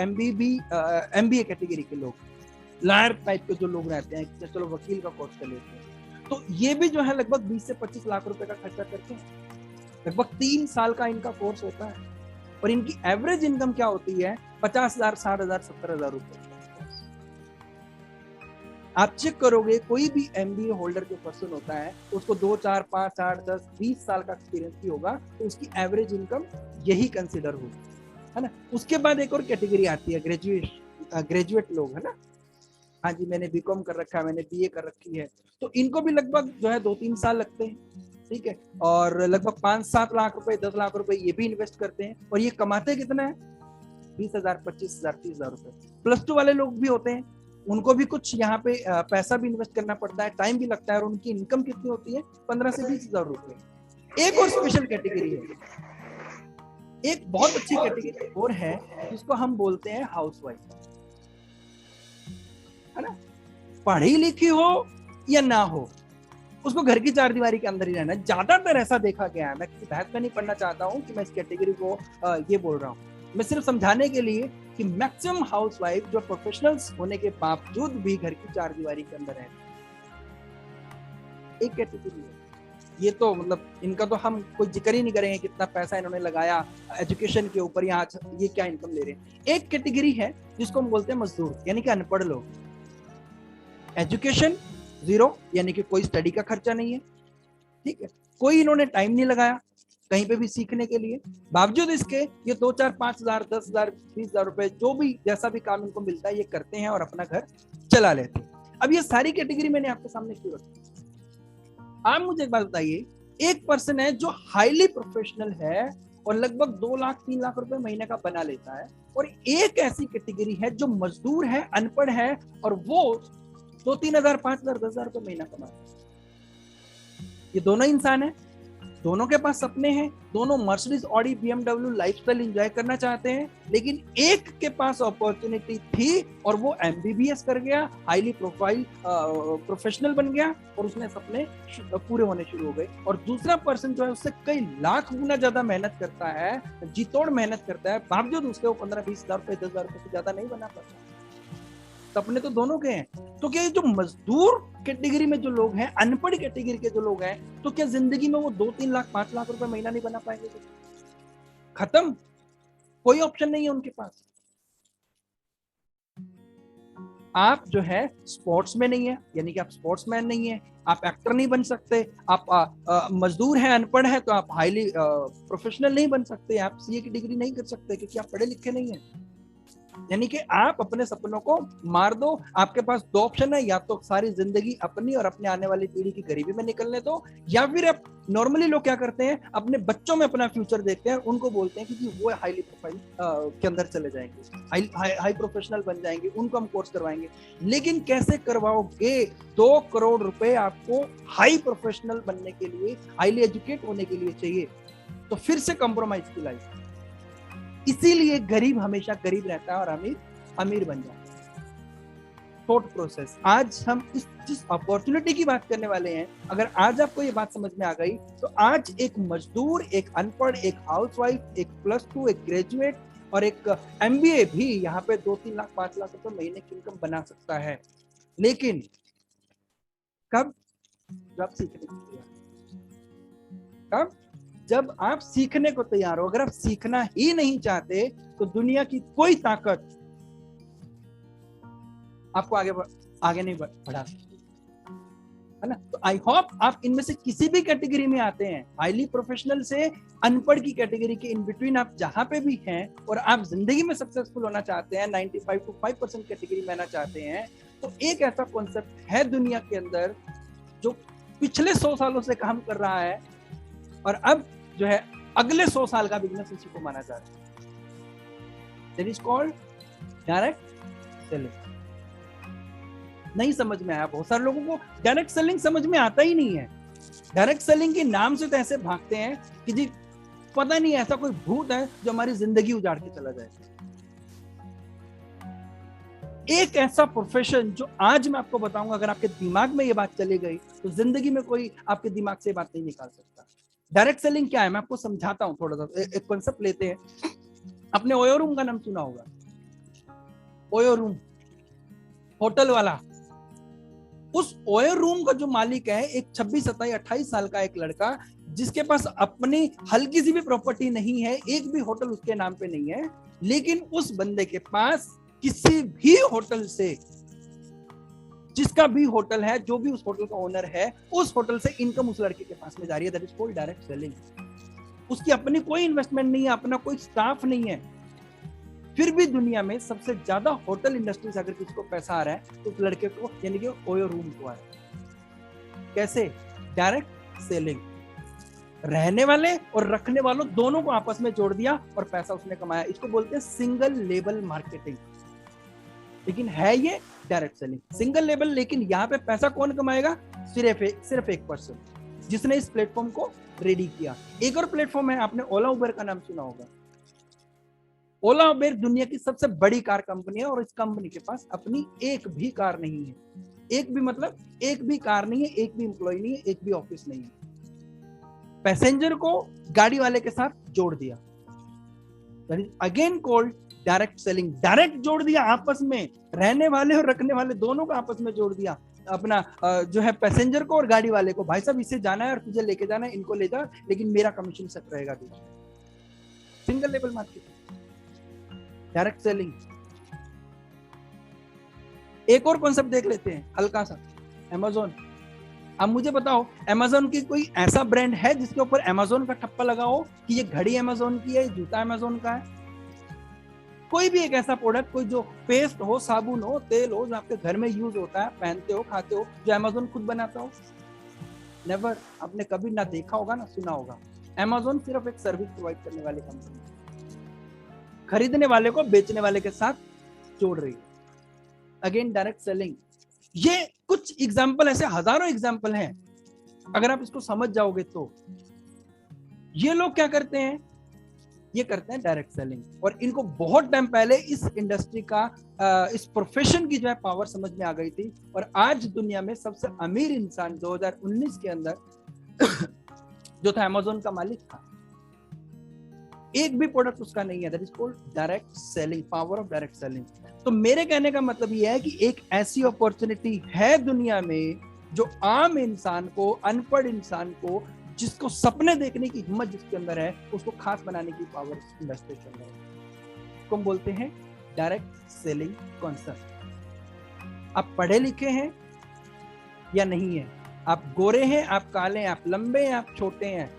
MBA कैटेगरी के लोग, लायर टाइप के जो लोग रहते हैं, चलो वकील का कोर्स कर लेते हैं, तो ये भी जो है लगभग 20 से 25 लाख रुपए का खर्चा करते हैं। लगभग 3 साल का इनका कोर्स होता है, और इनकी एवरेज इनकम क्या होती है? 50,000, 60,000, 70,000 रुपए। आप चेक करोगे, कोई भी MBA होल्डर जो पर्सन होता है उसको 2, 4, 5, 8, 10, 20 साल का एक्सपीरियंस भी होगा, तो उसकी एवरेज इनकम यही कंसिडर होगी, है ना। उसके बाद एक और कैटेगरी आती है ग्रेजुएट लोग, है ना। हाँ जी, मैंने BCom कर रखा है, मैंने BA कर रखी है, तो इनको भी लगभग जो है 2-3 साल लगते हैं, ठीक है, और लगभग 5-7 लाख रुपए, 10 लाख रुपए ये भी इन्वेस्ट करते हैं, और ये कमाते कितना है? 20,000, 25,000, 30,000 रुपए। +2 वाले लोग भी होते हैं, उनको भी कुछ यहाँ पे पैसा भी इन्वेस्ट करना पड़ता है, टाइम भी लगता है, और उनकी इनकम कितनी होती है? 15 से 20,000 रुपए। एक और स्पेशल कैटेगरी है, एक बहुत अच्छी कैटेगरी और है, जिसको हम बोलते हैं हाउसवाइफ, है ना। पढ़ी लिखी हो या ना हो, उसको घर की चार दीवारी के अंदर ही रहना है। ज्यादातर ऐसा देखा गया है, मैं किसी बहस में नहीं पढ़ना चाहता हूँ कि मैं इस कैटेगरी को ये बोल रहा हूँ, मैं सिर्फ समझाने के लिए कि मैक्सिमम हाउसवाइफ जो प्रोफेशनल्स होने के बावजूद भी घर की चार दीवारी के अंदर है, एक कैटेगरी है ये। तो मतलब इनका तो हम कोई जिक्र ही नहीं करेंगे, कितना पैसा इन्होंने लगाया एजुकेशन के ऊपर, यहाँ ये क्या इनकम ले रहे हैं। एक कैटेगरी है जिसको हम बोलते हैं मजदूर, यानी कि अनपढ़ लोग। एजुकेशन 0, यानी कि कोई स्टडी का खर्चा नहीं है, ठीक है, कोई इन्होंने टाइम नहीं लगाया कहीं पे भी सीखने के लिए, बावजूद इसके ये 2, 4, 5,000, 10,000, 20,000 रुपए, जो भी जैसा भी काम इनको मिलता है ये करते हैं और अपना घर चला लेते हैं। अब ये सारी कैटेगरी मैंने आपके सामने क्यों रखी? आप मुझे एक बात बताइए, एक पर्सन है जो हाईली प्रोफेशनल है और लगभग 2 लाख, 3 लाख रुपए महीने का बना लेता है, और एक ऐसी कैटेगरी है जो मजदूर है, अनपढ़ है, और वो 2-3 हजार, 5,000, 10,000 रुपए महीना कमाता है। ये दोनों इंसान है, दोनों के पास सपने हैं, दोनों Mercedes, Audi, BMW lifestyle enjoy करना चाहते हैं, लेकिन एक के पास अपॉर्चुनिटी थी और वो MBBS कर गया, हाईली प्रोफेशनल बन गया, और उसने सपने पूरे होने शुरू हो गए। और दूसरा पर्सन जो है उससे कई लाख गुना ज्यादा मेहनत करता है, जी तोड़ मेहनत करता है, बावजूद उसके वो 15-20 हजार रुपए, 10,000 रुपए से ज्यादा नहीं बना पाता। सपने तो दोनों के हैं। तो क्या ये जो मजदूर कैटेगरी में जो लोग हैं, अनपढ़ कैटेगरी के जो लोग हैं, तो क्या जिंदगी में वो 2-3 लाख, 5 लाख रुपए महीना नहीं बना पाएंगे? तो खत्म, कोई ऑप्शन नहीं है उनके पास। आप जो है स्पोर्ट्स में नहीं है, यानी कि आप स्पोर्ट्समैन नहीं है, आप एक्टर नहीं बन सकते, आप मजदूर हैं, अनपढ़ है, तो आप हाईली प्रोफेशनल नहीं बन सकते, आप CA की डिग्री नहीं कर सकते क्योंकि आप पढ़े लिखे नहीं है। यानी कि आप अपने सपनों को मार दो। आपके पास 2 ऑप्शन है, या तो सारी जिंदगी अपनी और अपने आने वाली पीढ़ी की गरीबी में निकलने दो, या फिर आप नॉर्मली लोग क्या करते हैं, अपने बच्चों में अपना फ्यूचर देखते हैं, उनको बोलते हैं कि वो हाईली प्रोफाइल के अंदर चले जाएंगे, हाई प्रोफेशनल बन जाएंगे, उनको हम कोर्स करवाएंगे। लेकिन कैसे करवाओगे? 2 करोड़ रुपए आपको हाई प्रोफेशनल बनने के लिए, हाईली एजुकेट होने के लिए चाहिए, तो फिर से कॉम्प्रोमाइज की लाइफ। इसीलिए गरीब हमेशा गरीब रहता है और अमीर अमीर बन जाता है। Thought process. आज हम जिस अपॉर्चुनिटी की बात करने वाले हैं, अगर आज आपको ये बात समझ में आ गई, तो आज एक मजदूर, एक अनपढ़, एक हाउसवाइफ, एक +2, एक ग्रेजुएट और एक MBA भी यहाँ पे 2-3 लाख, 5 लाख रुपए महीने की इनकम बना सकता है। लेकिन कब? जब सीखने की तैयार। कब? जब आप सीखने को तैयार हो। अगर आप सीखना ही नहीं चाहते तो दुनिया की कोई ताकत आपको आगे नहीं बढ़ा सकती, है ना। तो आई होप आप इनमें से किसी भी कैटेगरी में आते हैं, हाईली प्रोफेशनल से अनपढ़ की कैटेगरी के इन बिटवीन आप जहां पे भी हैं, और आप जिंदगी में सक्सेसफुल होना चाहते हैं, 95 to 5% कैटेगरी में आना चाहते हैं, तो एक ऐसा कॉन्सेप्ट है दुनिया के अंदर जो पिछले 100 सालों से काम कर रहा है, और अब जो है अगले 100 साल का बिजनेस इसी को माना जा रहा है। That is called direct selling. नहीं समझ में आया। बहुत सारे लोगों को डायरेक्ट सेलिंग समझ में आता ही नहीं है। डायरेक्ट सेलिंग के नाम से तो ऐसे भागते हैं कि जी पता नहीं ऐसा कोई भूत है जो हमारी जिंदगी उजाड़ के चला जाए। एक ऐसा प्रोफेशन जो आज मैं आपको बताऊंगा, अगर आपके दिमाग में ये बात चली गई तो जिंदगी में कोई आपके दिमाग से बात नहीं निकाल सकता। डायरेक्ट सेलिंग क्या है मैं आपको समझाता हूं थोड़ा सा। एक कॉन्सेप्ट लेते हैं। आपने ओयो रूम का नाम सुना होगा। ओयो रूम, होटल वाला। उस ओयो रूम का जो मालिक है एक 26, 27, 28 साल का एक लड़का, जिसके पास अपनी हल्की सी भी प्रॉपर्टी नहीं है, एक भी होटल उसके नाम पे नहीं है, लेकिन उस बंदे के पास किसी भी होटल से, जिसका भी होटल है, जो भी उस होटल का ओनर है, उस होटल से इनकम उस लड़के के पास में जा रही है। That is called direct selling. उसकी अपनी कोई इन्वेस्टमेंट नहीं है, अपना कोई स्टाफ नहीं है, फिर भी दुनिया में सबसे ज्यादा होटल इंडस्ट्री से अगर किसी को पैसा आ रहा है तो उस लड़के को, यानी कि ओयो रूम को आ रहा है। कैसे? Direct selling. रहने वाले और रखने वालों दोनों को आपस में जोड़ दिया और पैसा उसने कमाया। इसको बोलते हैं सिंगल लेवल मार्केटिंग। लेकिन है ये डायरेक्ट सेलिंग, सिंगल लेवल। लेकिन यहाँ पे पैसा कौन कमाएगा? सिर्फ एक पर्सन, जिसने इस प्लेटफॉर्म को रेडी किया। एक और प्लेटफॉर्म है, आपने ओला उबर का नाम सुना होगा। ओला उबर दुनिया की सबसे बड़ी कार कंपनी है और इस कंपनी के पास अपनी एक भी कार नहीं है। एक भी मतलब एक भी कार नहीं है, एक भी एम्प्लॉय नहीं है, एक भी ऑफिस नहीं है। पैसेंजर को गाड़ी वाले के साथ जोड़ दिया। That is again called direct selling. Direct जोड़ दिया आपस में, रहने वाले और रखने वाले दोनों को आपस में जोड़ दिया। अपना जो है पैसेंजर को और गाड़ी वाले को, भाई साहब इसे जाना है और तुझे लेके जाना है, इनको ले जा, लेकिन मेरा कमीशन सेट रहेगा बीच में। Single level marketing, direct selling. एक और कॉन्सेप्ट देख लेते हैं हल्का सा, अमेज़न। अब मुझे बताओ, अमेज़न की कोई ऐसा ब्रांड है जिसके ऊपर अमेज़न का ठप्पा लगा हो कि ये घड़ी अमेज़न की है, जूता अमेज़न का है? कोई भी एक ऐसा प्रोडक्ट, कोई जो पेस्ट हो, साबुन हो, तेल हो, जो आपके घर में यूज होता है, पहनते हो, खाते हो, जो अमेज़न खुद बनाता हो? नेवर। आपने कभी ना देखा होगा ना सुना होगा। अमेज़न सिर्फ एक सर्विस प्रोवाइड करने वाली कंपनी है, खरीदने वाले को बेचने वाले के साथ जोड़ रही है। Again direct selling. ये कुछ एग्जाम्पल, ऐसे हजारों एग्जाम्पल हैं। अगर आप इसको समझ जाओगे तो ये लोग क्या करते हैं? ये करते हैं डायरेक्ट सेलिंग। और इनको बहुत टाइम पहले इस इंडस्ट्री का, इस प्रोफेशन की जो है पावर समझ में आ गई थी। और आज दुनिया में सबसे अमीर इंसान 2019 के अंदर जो था अमेज़न का मालिक था, एक भी प्रोडक्ट उसका नहीं है। That is called direct selling, power of direct selling. तो मेरे कहने का मतलब यह है कि एक ऐसी अपॉर्चुनिटी है दुनिया में जो आम इंसान को, अनपढ़ इंसान को, जिसको सपने देखने की हिम्मत जिसके अंदर है, उसको खास बनाने की पावर इंडस्ट्री के अंदर है। इसको हम बोलते हैं डायरेक्ट सेलिंग कॉन्सेप्ट। आप पढ़े लिखे हैं या नहीं है, आप गोरे हैं, आप काले हैं, आप लंबे हैं, आप छोटे हैं,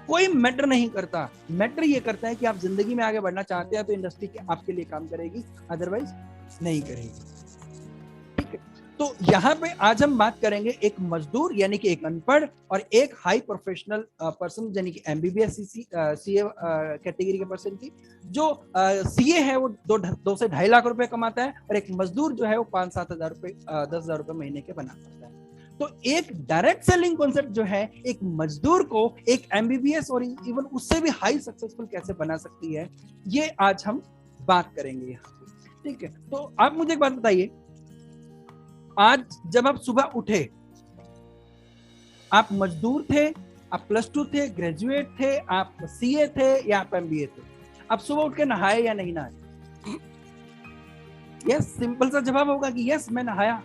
कोई मैटर नहीं करता। मैटर ये करता है कि आप जिंदगी में आगे बढ़ना चाहते हैं तो इंडस्ट्री के आपके लिए काम करेगी, अदरवाइज नहीं करेगी। ठीक है, तो यहाँ पे आज हम बात करेंगे एक मजदूर यानी कि एक अनपढ़ और एक हाई प्रोफेशनल पर्सन यानी कि एमबीबीएस सीए कैटेगरी के पर्सन की। जो सीए है वो 2 से 2.5 लाख रुपए कमाता है और एक मजदूर जो है वो 5-7 हजार रुपए, 10 हजार रुपए महीने के बना पाता है। तो एक डायरेक्ट सेलिंग कॉन्सेप्ट जो है एक मजदूर को एक एमबीबीएस और इवन उससे भी हाई सक्सेसफुल कैसे बना सकती है, ये आज हम बात करेंगे। ठीक है, तो आप मुझे एक बात बताइए, आज जब आप सुबह उठे, आप मजदूर थे, आप +2 थे, ग्रेजुएट थे, आप सीए थे या आप एमबीए थे, आप सुबह उठ के नहाए या नहीं नहाए? यस, सिंपल सा जवाब होगा कि यस, मैं नहाया,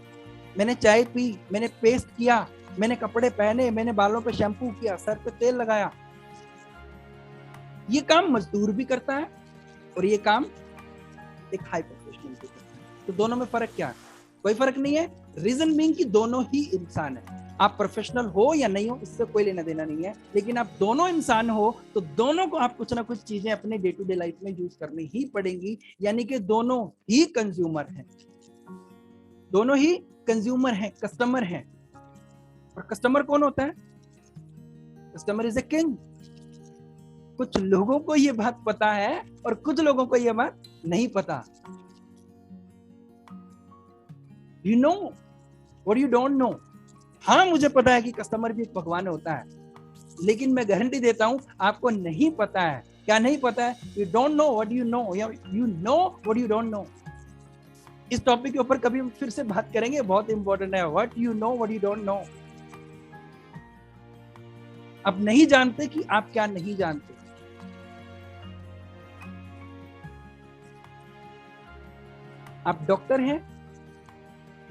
मैंने चाय पी, मैंने पेस्ट किया, मैंने कपड़े पहने, मैंने बालों पे शैम्पू किया, सर पे तेल लगाया। ये काम मजदूर भी करता है और ये काम एक हाई प्रोफेशनल भी करता है। तो दोनों में फर्क क्या है? कोई फर्क नहीं है। रीजन बीइंग कि दोनों ही इंसान है। आप प्रोफेशनल हो या नहीं हो, इससे कोई लेना देना नहीं है, लेकिन आप दोनों इंसान हो तो दोनों को आप कुछ ना कुछ चीजें अपने डे टू डे लाइफ में यूज करनी ही पड़ेंगी। यानी कि दोनों ही कंज्यूमर हैं, दोनों ही कंज्यूमर हैं, कस्टमर हैं। और कस्टमर कौन होता है? Customer is a king. कुछ लोगों को ये बात पता है और कुछ लोगों को ये बात नहीं पता। You know, what you don't know. हाँ मुझे पता है कि कस्टमर भी एक भगवान होता है, लेकिन मैं गारंटी देता हूं आपको नहीं पता है। क्या नहीं पता है? You don't know what you know, you know what you don't know. इस टॉपिक के ऊपर कभी हम फिर से बात करेंगे, बहुत इंपॉर्टेंट है, what you know what you don't know. आप नहीं जानते कि आप क्या नहीं जानते। आप डॉक्टर हैं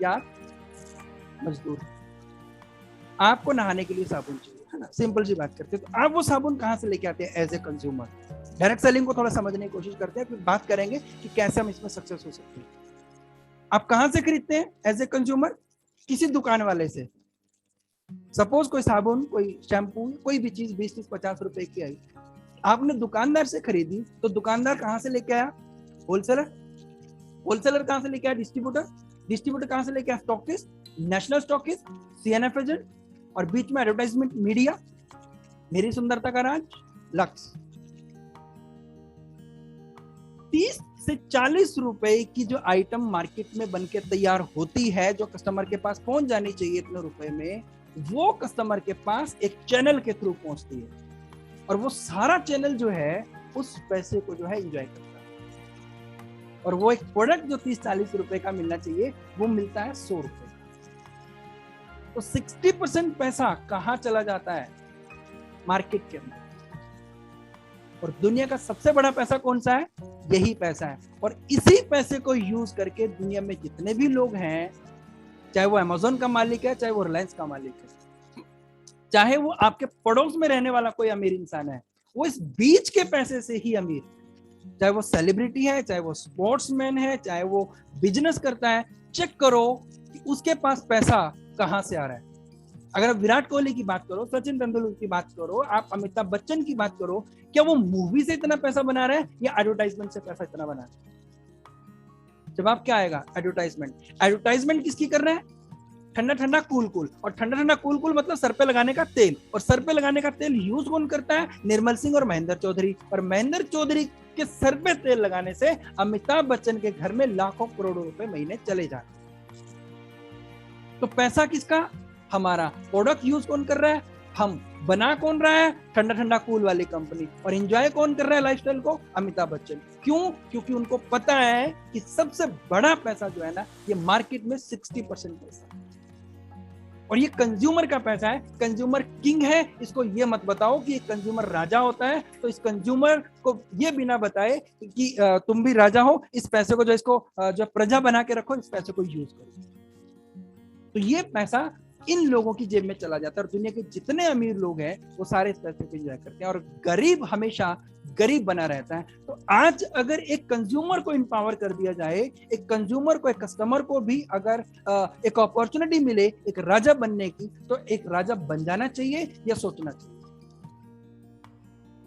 या मजदूर? आपको नहाने के लिए साबुन चाहिए, है ना, सिंपल सी बात करते हैं। तो आप वो साबुन कहां से लेके आते हैं as a consumer? Direct selling को थोड़ा समझने की कोशिश करते हैं, फिर बात करेंगे कि कैसे हम इसमें सक्सेस हो सकते हैं। आप कहां से खरीदते हैं एज ए कंज्यूमर? किसी दुकान वाले से। सपोज कोई साबुन, कोई शैम्पू, कोई भी चीज 20-50 रुपए की आई, आपने दुकानदार से खरीदी, तो दुकानदार कहां से लेके आया? होलसेलर। होलसेलर कहां से लेके आया? डिस्ट्रीब्यूटर। डिस्ट्रीब्यूटर कहां से लेके आया? Stockist, national stockist, CNF agent, और बीच में एडवर्टाइजमेंट मीडिया, मेरी सुंदरता का राज, लक्स। 30 से 40 रुपए की जो आइटम मार्केट में बनके तैयार होती है, जो कस्टमर के पास पहुंच जानी चाहिए इतने रुपए में, वो कस्टमर के पास एक चैनल के थ्रू पहुंचती है, और वो सारा चैनल जो है उस पैसे को जो है एंजॉय करता है। और वो एक प्रोडक्ट जो 30-40 रुपए का मिलना चाहिए, वो मिलता है 100 रुपए का। तो 60% पैसा कहां चला जाता है? मार्केट के अंदर। और दुनिया का सबसे बड़ा पैसा कौन सा है? यही पैसा है। और इसी पैसे को यूज करके दुनिया में जितने भी लोग हैं, चाहे वो अमेज़न का मालिक है, चाहे वो रिलायंस का मालिक है, चाहे वो आपके पड़ोस में रहने वाला कोई अमीर इंसान है, वो इस बीच के पैसे से ही अमीर, चाहे वो सेलिब्रिटी है, चाहे वो स्पोर्ट्समैन है, चाहे वो बिजनेस करता है। चेक करो कि उसके पास पैसा कहां से आ रहा है। अगर आप विराट कोहली की बात करो, सचिन तेंदुलकर की बात करो, आप अमिताभ बच्चन की बात करो, क्या वो मूवी से इतना पैसा बना रहे हैं या एडवर्टाइजमेंट से पैसा इतना बना रहे हैं? जवाब क्या आएगा? एडवर्टाइजमेंट। एडवर्टाइजमेंट किसकी कर रहे हैं? ठंडा ठंडा कूल कूल। और ठंडा ठंडा कूल कूल मतलब सर पे लगाने का तेल। और सर पे लगाने का तेल यूज कौन करता है? निर्मल सिंह और महेंद्र चौधरी। और महेंद्र चौधरी के सर पे तेल लगाने से अमिताभ बच्चन के घर में लाखों करोड़ों रुपए महीने चले जाते। तो पैसा किसका? हमारा। प्रोडक्ट यूज कौन कर रहा है? हम। बना कौन रहा है? ठंडा ठंडा कूल वाली कंपनी। और एंजॉय कौन कर रहा है लाइफस्टाइल को? अमिताभ बच्चन। क्यों? क्योंकि उनको पता है कि सबसे बड़ा पैसा जो है ना, ये मार्केट में 60% पैसा, और ये कंज्यूमर का पैसा है। कंज्यूमर किंग है, इसको ये मत बताओ कि कंज्यूमर राजा होता है। तो इस कंज्यूमर को ये बिना बताए कि तुम भी राजा हो, इस पैसे को जो इसको जो प्रजा बना के रखो, इस पैसे को यूज करो। तो ये पैसा इन लोगों की जेब में चला जाता है। और दुनिया के जितने अमीर लोग हैं वो सारे इस पैसे को एंजॉय करते हैं, और गरीब हमेशा गरीब बना रहता है। तो आज अगर एक कंज्यूमर को इंपावर कर दिया जाए, एक कंज्यूमर को, एक कस्टमर को भी अगर एक अपॉर्चुनिटी मिले एक राजा बनने की, तो एक राजा बन जाना चाहिए या सोचना चाहिए,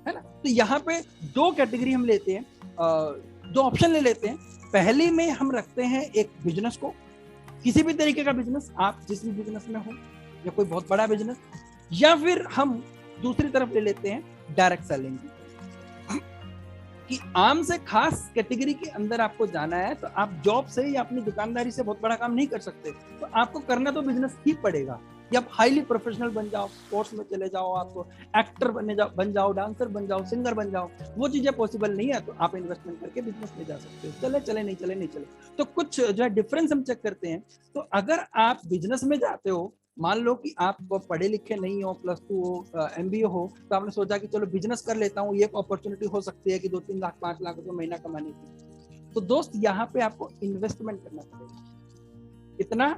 है ना। तो यहाँ पे दो कैटेगरी हम लेते हैं, दो ऑप्शन ले लेते हैं। पहली में हम रखते हैं एक बिजनेस को, किसी भी तरीके का बिजनेस, आप जिस भी बिजनेस में हो, या कोई बहुत बड़ा बिजनेस, या फिर हम दूसरी तरफ ले लेते हैं डायरेक्ट सेलिंग कि आम से खास कैटेगरी के अंदर आपको जाना है, तो आप जॉब से या अपनी दुकानदारी से बहुत बड़ा काम नहीं कर सकते, तो आपको करना तो बिजनेस ही पड़ेगा। या आप हाईली प्रोफेशनल बन जाओ, स्पोर्ट्स में चले जाओ, आपको एक्टर बन जाओ, डांसर बन जाओ, सिंगर बन जाओ, वो चीजें पॉसिबल नहीं है, तो आप इन्वेस्टमेंट करके बिजनेस में जा सकते हो। चले नहीं चले। तो कुछ जो है डिफरेंस हम चेक करते हैं। तो अगर आप बिजनेस में जाते हो, मान लो कि आप पढ़े लिखे नहीं हो, +2 हो, MBA हो, तो आपने सोचा कि चलो बिजनेस कर लेता हूँ, ये एक अपॉर्चुनिटी हो सकती है कि 2-3 लाख 5 लाख रुपए महीना कमाने की। तो दोस्त यहाँ पे आपको इन्वेस्टमेंट करना पड़ेगा। इतना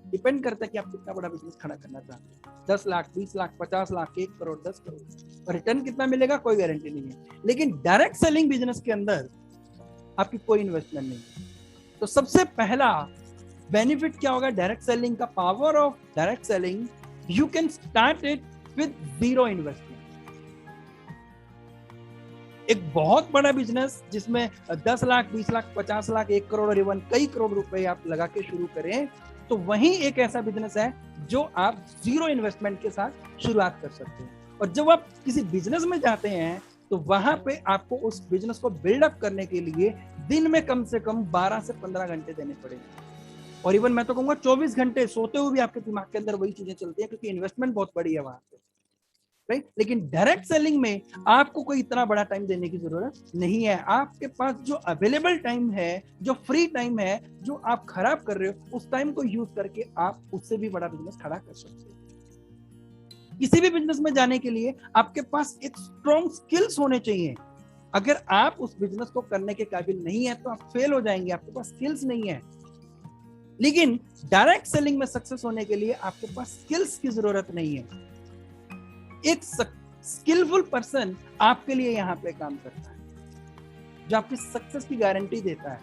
डिपेंड करता है कि आप कितना बड़ा बिजनेस खड़ा करना चाहते हैं। 10 लाख, 20 लाख, 50 लाख, 1 करोड़, 10 करोड़, रिटर्न कितना मिलेगा कोई गारंटी नहीं है। लेकिन डायरेक्ट सेलिंग बिजनेस के अंदर आपकी कोई इन्वेस्टमेंट नहीं है। तो सबसे पहला बेनिफिट क्या होगा डायरेक्ट सेलिंग का? Power of direct selling, you can start it with 0 investment. एक बहुत बड़ा बिजनेस जिसमें 10 लाख, 20 लाख, 50 लाख, 1 करोड़ और इवन कई करोड़ रुपए आप लगा के शुरू करें, तो वही एक ऐसा बिजनेस है जो आप 0 इन्वेस्टमेंट के साथ शुरुआत कर सकते हैं। और जब आप किसी बिजनेस में जाते हैं, तो वहां पे आपको उस बिजनेस को बिल्डअप करने के लिए दिन में कम से कम 12 से 15 घंटे देने पड़ेंगे। और इवन मैं तो कहूंगा 24 घंटे सोते हुए भी आपके दिमाग के अंदर वही चीजें चलती है, क्योंकि इन्वेस्टमेंट बहुत बड़ी है वहां पे, राइट। लेकिन डायरेक्ट सेलिंग में आपको कोई इतना बड़ा टाइम देने की जरूरत नहीं है। आपके पास जो अवेलेबल टाइम है, जो फ्री टाइम है, जो आप खराब कर रहे हो, उस टाइम को यूज करके आप उससे भी बड़ा बिजनेस खड़ा कर सकते हो। किसी भी बिजनेस में जाने के लिए आपके पास एक स्ट्रॉन्ग स्किल्स होने चाहिए। अगर आप उस बिजनेस को करने के काबिल नहीं है तो आप फेल हो जाएंगे, आपके पास स्किल्स नहीं है। लेकिन डायरेक्ट सेलिंग में सक्सेस होने के लिए आपके पास स्किल्स की जरूरत नहीं है। एक स्किलफुल पर्सन आपके लिए यहां पे काम करता है, जो आपकी सक्सेस की गारंटी देता है,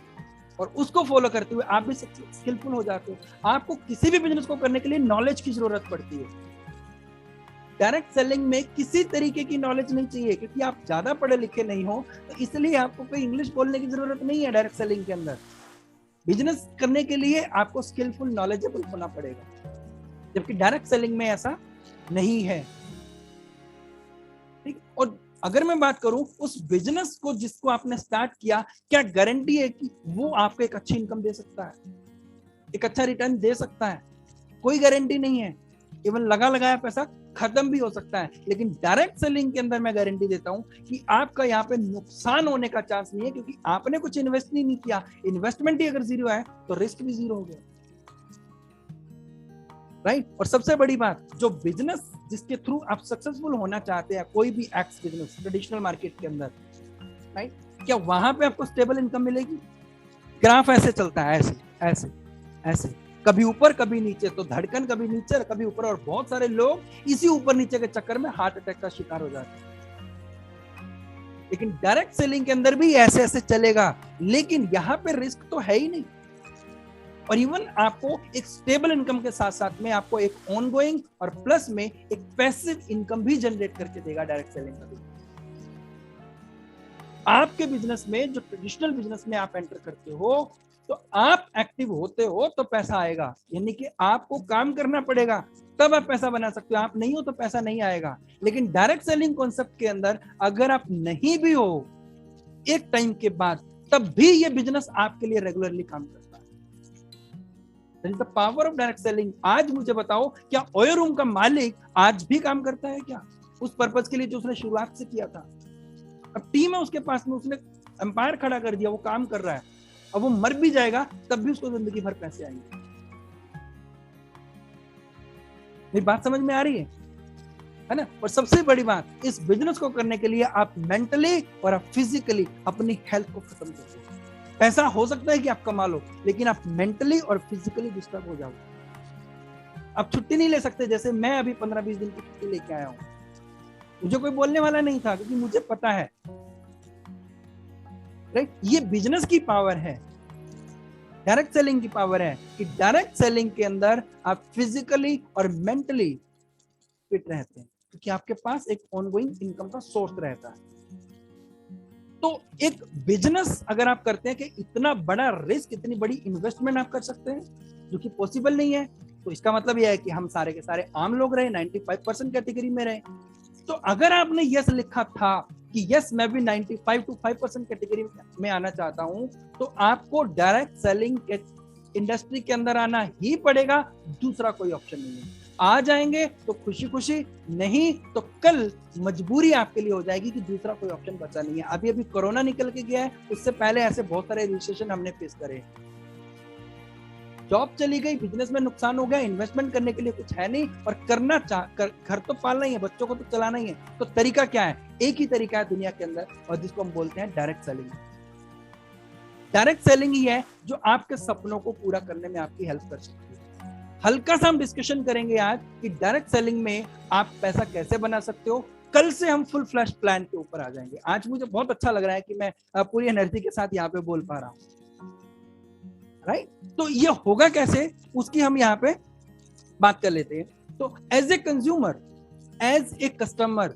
और उसको फॉलो करते हुए आप भी स्किलफुल हो जाते हो। आपको किसी भी बिजनेस को करने के लिए नॉलेज की जरूरत पड़ती है। डायरेक्ट सेलिंग में किसी तरीके की नॉलेज नहीं चाहिए, क्योंकि आप ज्यादा पढ़े लिखे नहीं हो, तो इसलिए आपको कोई इंग्लिश बोलने की जरूरत नहीं है। डायरेक्ट सेलिंग के अंदर बिजनेस करने के लिए आपको स्किलफुल, नॉलेजेबल होना पड़ेगा, जबकि डायरेक्ट सेलिंग में ऐसा नहीं है, ठीक। और अगर मैं बात करूं उस बिजनेस को जिसको आपने स्टार्ट किया, क्या गारंटी है कि वो आपको एक अच्छी इनकम दे सकता है, एक अच्छा रिटर्न दे सकता है? कोई गारंटी नहीं है। इवन लगा लगाया पैसा खत्म भी हो सकता है। लेकिन डायरेक्ट सेलिंग के अंदर मैं गारंटी देता हूं कि आपका यहाँ पे नुकसान होने का चांस नहीं है, क्योंकि आपने कुछ इन्वेस्ट नहीं किया। इन्वेस्टमेंट ही अगर जीरो है तो रिस्क भी जीरो हो गया, राइट। और सबसे बड़ी बात, जो बिजनेस जिसके थ्रू आप सक्सेसफुल होना चाहते हैं, कोई भी एक्स बिजनेस ट्रेडिशनल मार्केट के अंदर, राइट, क्या वहां पे आपको स्टेबल इनकम मिलेगी? ग्राफ ऐसे चलता है, ऐसे ऐसे ऐसे, कभी ऊपर कभी नीचे, तो धड़कन कभी नीचे कभी ऊपर, और बहुत सारे लोग इसी ऊपर नीचे के चक्कर में हार्ट अटैक का शिकार हो जाते हैं। लेकिन डायरेक्ट सेलिंग के अंदर भी ऐसे ऐसे चलेगा, लेकिन यहां पे रिस्क तो है ही नहीं। और इवन आपको एक स्टेबल इनकम के साथ साथ में आपको एक ऑनगोइंग और प्लस में एक पैसिव इनकम भी जनरेट करके देगा डायरेक्ट सेलिंग का। आपके बिजनेस में, जो ट्रेडिशनल बिजनेस में आप एंटर करते हो, तो आप एक्टिव होते हो तो पैसा आएगा, यानी कि आपको काम करना पड़ेगा, तब आप पैसा बना सकते हो। आप नहीं हो तो पैसा नहीं आएगा। लेकिन डायरेक्ट सेलिंग कॉन्सेप्ट के अंदर अगर आप नहीं भी हो एक टाइम के बाद, तब भी ये बिजनेस आपके लिए रेगुलरली काम करता है। That is the power of direct selling. आज मुझे बताओ, क्या ओयो रूम का मालिक आज भी काम करता है क्या उस पर्पज के लिए जो उसने शुरुआत से किया था? अब टीम है उसके पास में, उसने एम्पायर खड़ा कर दिया, वो काम कर रहा है। अब वो मर भी जाएगा तब भी उसको जिंदगी भर पैसे आएंगे। मेरी बात समझ में आ रही है ना? और सबसे बड़ी बात, इस बिजनेस को करने के लिए आप मेंटली और आप फिजिकली अपनी हेल्थ को खत्म कर दो। पैसा हो सकता है कि आप कमा लो, लेकिन आप मेंटली और फिजिकली डिस्टर्ब हो जाओगे। आप छुट्टी नहीं ले सकते। जैसे मैं अभी 15-20 दिन की छुट्टी लेके आया हूं, मुझे कोई बोलने वाला नहीं था, क्योंकि मुझे पता है, राइट, ये बिजनेस की पावर है, डायरेक्ट सेलिंग की पावर है, कि डायरेक्ट सेलिंग के अंदर आप फिजिकली और मेंटली फिट रहते हैं, क्योंकि आपके पास एक ऑनगोइंग इनकम का सोर्स रहता है। तो एक बिजनेस अगर आप करते हैं कि इतना बड़ा रिस्क, इतनी बड़ी इन्वेस्टमेंट आप कर सकते हैं, जो कि पॉसिबल नहीं है, तो इसका मतलब यह है कि हम सारे के सारे आम लोग रहे, 95% कैटेगरी में रहे। तो अगर आपने यस लिखा था कि यस मैं भी 95 to 5% कैटेगरी में आना चाहता हूं, तो आपको डायरेक्ट सेलिंग इंडस्ट्री के अंदर आना ही पड़ेगा, दूसरा कोई ऑप्शन नहीं है। आ जाएंगे तो खुशी खुशी, नहीं तो कल मजबूरी आपके लिए हो जाएगी कि दूसरा कोई ऑप्शन बचा नहीं है। अभी अभी कोरोना निकल के गया है, उससे पहले ऐसे बहुत सारे रिसेशन हमने फेस करे। जॉब चली गई, बिजनेस में नुकसान हो गया, इन्वेस्टमेंट करने के लिए कुछ है नहीं, और करना घर तो पालना ही है, बच्चों को तो चलाना ही है। तो तरीका क्या है? एक ही तरीका है दुनिया के अंदर, और जिसको हम बोलते हैं डायरेक्ट सेलिंग। डायरेक्ट सेलिंग ही है जो आपके सपनों को पूरा करने में आपकी हेल्प कर सकती है। हल्का सा हम डिस्कशन करेंगे आज कि डायरेक्ट सेलिंग में आप पैसा कैसे बना सकते हो। कल से हम फुल फ्लैश प्लान के ऊपर आ जाएंगे। आज मुझे बहुत अच्छा लग रहा है कि मैं पूरी एनर्जी के साथ यहाँ पे बोल पा रहा हूँ, राइट। तो ये होगा कैसे, उसकी हम यहाँ पे बात कर लेते हैं। तो as a consumer, as a customer,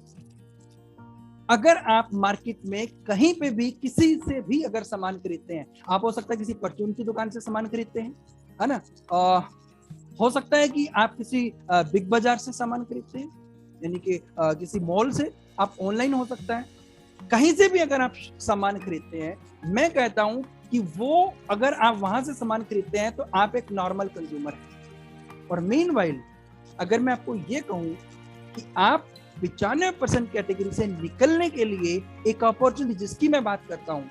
अगर आप मार्केट में कहीं पे भी किसी से भी अगर सामान खरीदते हैं, आप हो सकता है किसी परचून की दुकान से सामान खरीदते हैं, है ना, हो सकता है कि आप किसी बिग बाजार से सामान खरीदते हैं, यानी कि किसी मॉल से, आप ऑनलाइन हो सकता है, कहीं से भी अगर आप सामान खरीदते हैं, मैं कहता हूं कि वो अगर आप वहां से सामान खरीदते हैं तो आप एक नॉर्मल कंज्यूमर हैं। और मीनवाइल अगर मैं आपको ये कहूं कि आप 95% कैटेगरी से निकलने के लिए एक अपॉर्चुनिटी जिसकी मैं बात करता हूं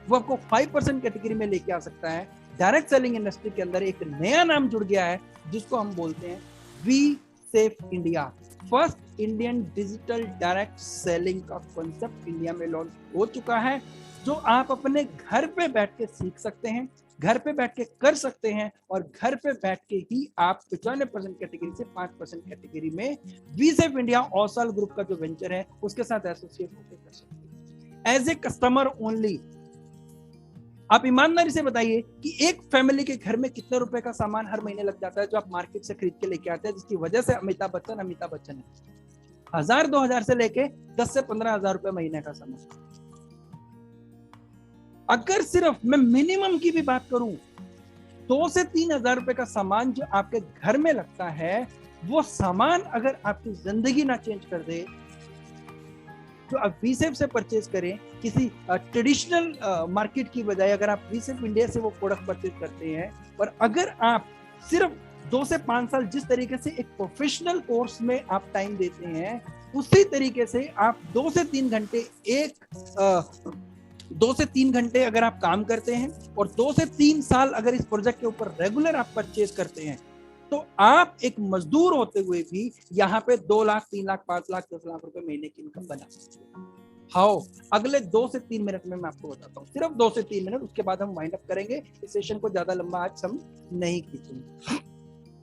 वो आपको 5% कैटेगरी में लेके आ सकता है। डायरेक्ट सेलिंग इंडस्ट्री के अंदर एक नया नाम जुड़ गया है जिसको हम बोलते हैं we safe India. First Indian digital direct selling का कॉन्सेप्ट इंडिया में लॉन्च हो चुका है, जो आप अपने घर पे बैठ के सीख सकते हैं, घर पे बैठ के कर सकते हैं, और घर पे बैठ के ही आप 95% कैटेगरी से 5% कैटेगरी में वी सेफ इंडिया औसल ग्रुप का जो वेंचर है उसके साथ एसोसिएट होकर कर सकते हैं एज ए कस्टमर ओनली। आप ईमानदारी से बताइए कि एक फैमिली के घर में कितने रुपए का सामान हर महीने लग जाता है जो आप मार्केट से खरीद के लेके आते हैं, जिसकी वजह से अमिताभ बच्चन है। 1000-2000 से लेके 10 से 15,000 रुपए महीने का सामान। अगर सिर्फ मैं मिनिमम की भी बात करूं 2 से 3,000 रुपए का सामान जो आपके घर में लगता है, वो सामान अगर आपकी जिंदगी ना चेंज कर दे, जो आप वीसेफ से परचेज करें किसी ट्रेडिशनल मार्केट की बजाय, अगर आप वीसेफ इंडिया से वो प्रोडक्ट परचेज करते हैं, और अगर आप सिर्फ 2 से 5 साल जिस तरीके से एक प्रोफेशनल कोर्स में आप टाइम देते हैं, उसी तरीके से आप 2 से 3 घंटे अगर आप काम करते हैं और 2 से 3 साल अगर इस प्रोजेक्ट के ऊपर रेगुलर आप परचेज करते हैं, तो आप एक मजदूर होते हुए भी यहाँ पे 2 लाख, 3 लाख, 5 लाख, 10 लाख रुपए महीने की इनकम बना सकते हैं। हाउ? अगले 2 से 3 मिनट में मैं आपको बताता हूँ, सिर्फ 2 से 3 मिनट, उसके बाद हम वाइंड अप करेंगे। इस सेशन को ज्यादा लंबा आज हम नहीं खींचेंगे,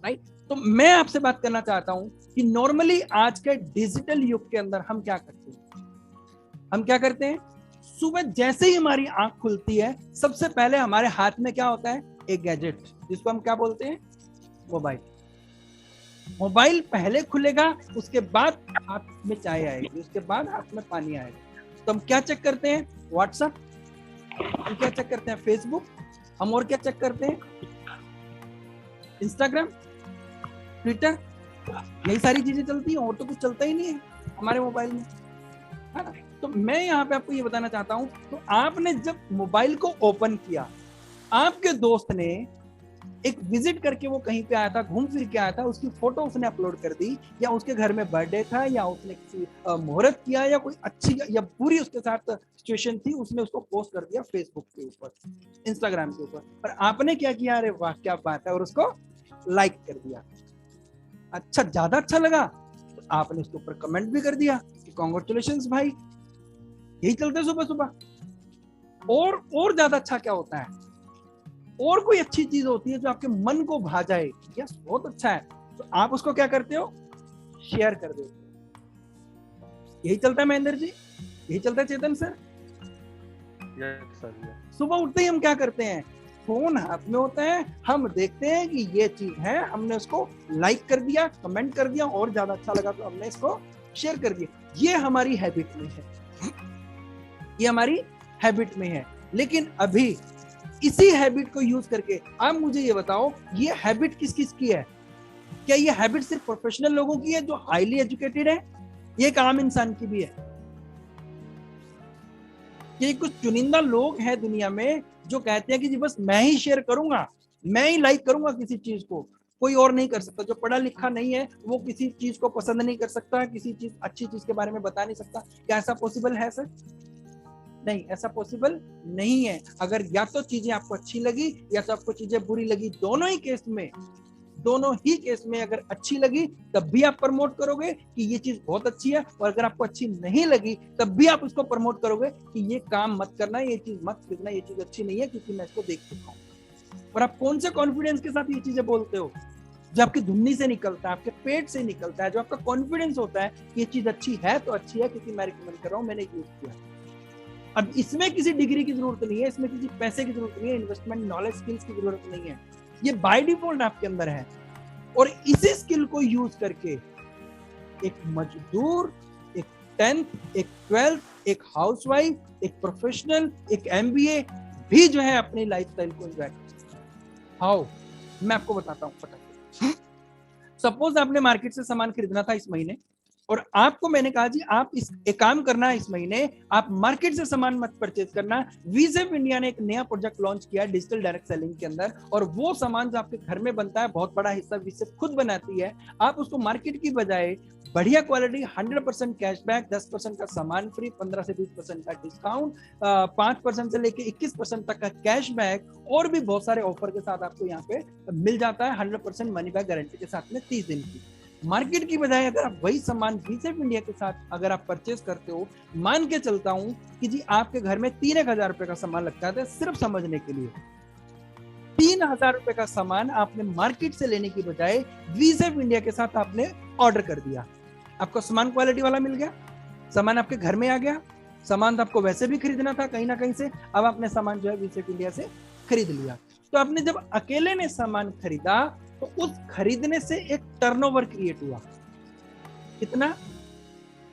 राइट? तो मैं आपसे बात करना चाहता हूं कि नॉर्मली आज के डिजिटल युग के अंदर हम क्या करते हैं? हम क्या करते हैं? सुबह जैसे ही हमारी आंख खुलती है, सबसे पहले हमारे हाथ में क्या होता है? एक गैजेट, जिसको हम क्या बोलते हैं? मोबाइल। मोबाइल पहले खुलेगा, उसके बाद हाथ में चाय आएगी, उसके बाद हाथ में पानी आएगा। तो हम क्या चेक करते हैं? व्हाट्सएप। हम क्या चेक करते हैं? फेसबुक। हम और क्या चेक करते हैं? Instagram, Twitter. यही सारी चीजें चलती हैं, और तो कुछ चलता ही नहीं है हमारे मोबाइल में, है ना? तो मैं यहाँ पे आपको ये बताना चाहता हूं, तो आपने जब मोबाइल को ओपन किया, आपके दोस्त ने एक विजिट करके वो कहीं पे आया था, घूम फिर के आया था, उसकी फोटो उसने अपलोड कर दी, या उसके घर में बर्थडे था, या उसने किसी मुहूर्त किया, या कोई अच्छी या बुरी उसके साथ सिचुएशन थी, उसने उसको पोस्ट कर दिया फेसबुक के ऊपर, इंस्टाग्राम के ऊपर, और आपने क्या किया? अरे वाह क्या बात है, और उसको लाइक कर दिया। अच्छा, ज्यादा अच्छा लगा तो आपने उसके ऊपर कमेंट भी कर दिया कि कांग्रेचुलेशंस भाई। यही चलते सुबह सुबह। और ज्यादा अच्छा क्या होता है? और कोई अच्छी चीज होती है जो आपके मन को भा जाए, यस बहुत अच्छा है, तो आप उसको क्या करते हो? शेयर कर देते हो। यही चलता है महेंद्र जी, यही चलता है चेतन सर। सुबह उठते ही हम क्या करते हैं? फोन हाथ में होता है, हम देखते हैं कि ये चीज है, हमने उसको लाइक कर दिया, कमेंट कर दिया, और ज्यादा अच्छा लगा तो हमने इसको शेयर कर दिया। ये हमारी हैबिट में है, ये हमारी हैबिट में है। लेकिन अभी इसी हैबिट को यूज करके आप मुझे ये बताओ, ये हैबिट किस किस की है? क्या ये हैबिट सिर्फ प्रोफेशनल लोगों की है जो हाईली एजुकेटेड है? ये एक आम इंसान की भी है? ये कुछ चुनिंदा लोग हैं दुनिया में जो कहते हैं कि जी बस मैं ही शेयर करूंगा, मैं ही लाइक करूंगा किसी चीज को, कोई और नहीं कर सकता। जो पढ़ा लिखा नहीं है वो किसी चीज को पसंद नहीं कर सकता, किसी चीज अच्छी चीज के बारे में बता नहीं सकता। क्या ऐसा पॉसिबल है सर? नहीं, ऐसा पॉसिबल नहीं है। अगर या तो चीजें आपको अच्छी लगी या तो आपको चीजें बुरी लगी, दोनों ही केस में अगर अच्छी लगी तब भी आप प्रमोट करोगे कि ये चीज बहुत अच्छी है, और अगर आपको अच्छी नहीं लगी तब भी आप उसको प्रमोट करोगे कि ये काम मत करना, ये चीज मत खरीदना, ये चीज अच्छी नहीं है क्योंकि मैं इसको देख चुका हूं। और आप कौन से कॉन्फिडेंस के साथ ये चीजें बोलते हो? जो आपकी धुन्नी से निकलता है, आपके पेट से निकलता है, जो आपका कॉन्फिडेंस होता है कि ये चीज अच्छी है तो अच्छी है क्योंकि मैं रिकमेंड कर रहा हूं, मैंने यूज किया। अब इसमें किसी डिग्री की जरूरत नहीं है, इसमें किसी पैसे की जरूरत नहीं है, इन्वेस्टमेंट, नॉलेज, स्किल्स की जरूरत नहीं है। ये बाय डिफॉल्ट आपके अंदर है। और इसी स्किल को यूज करके एक मजदूर, एक 10th, एक 12th, एक हाउसवाइफ, एक प्रोफेशनल, एक MBA भी जो है अपनी लाइफस्टाइल को एंजॉय कर सकता है। हाउ? मैं आपको बताता हूँ फटाफट। सपोज आपने मार्केट से सामान खरीदना था इस महीने, और आपको मैंने कहा जी आप एक काम करना है, इस महीने आप मार्केट से सामान मत परचेज करना। वीजेप इंडिया ने एक नया प्रोजेक्ट लॉन्च किया डिजिटल डायरेक्ट सेलिंग के अंदर, और वो सामान जो आपके घर में बनता है बहुत बड़ा हिस्सा वीजेप खुद बनाती है। आप उसको मार्केट की बजाय बढ़िया क्वालिटी 100% कैशबैक, 10% का सामान फ्री, 15 से 20% का डिस्काउंट, 5% से लेके 21% तक का कैशबैक, और भी बहुत सारे ऑफर के साथ आपको यहाँ पे मिल जाता है 100% मनी बैक गारंटी के साथ में 30 दिन की। मार्केट की बजाय अगर आप वही सामान वीजेप इंडिया के साथ अगर आप परचेज करते हो, मान के चलता हूं कि जी आपके घर में 3,000 रुपए का सामान लगता है सिर्फ समझने के लिए, 3,000 रुपए का सामान आपने मार्केट से लेने की बजाय वीजेप इंडिया के साथ आपने ऑर्डर कर दिया, आपको सामान क्वालिटी वाला मिल गया, सामान आपके घर में आ गया, सामान तो आपको वैसे भी खरीदना था कहीं ना कहीं से, अब आपने सामान जो है वीजेप इंडिया से खरीद लिया। तो आपने जब अकेले ने सामान खरीदा तो उस खरीदने से एक टर्नओवर क्रिएट हुआ। कितना?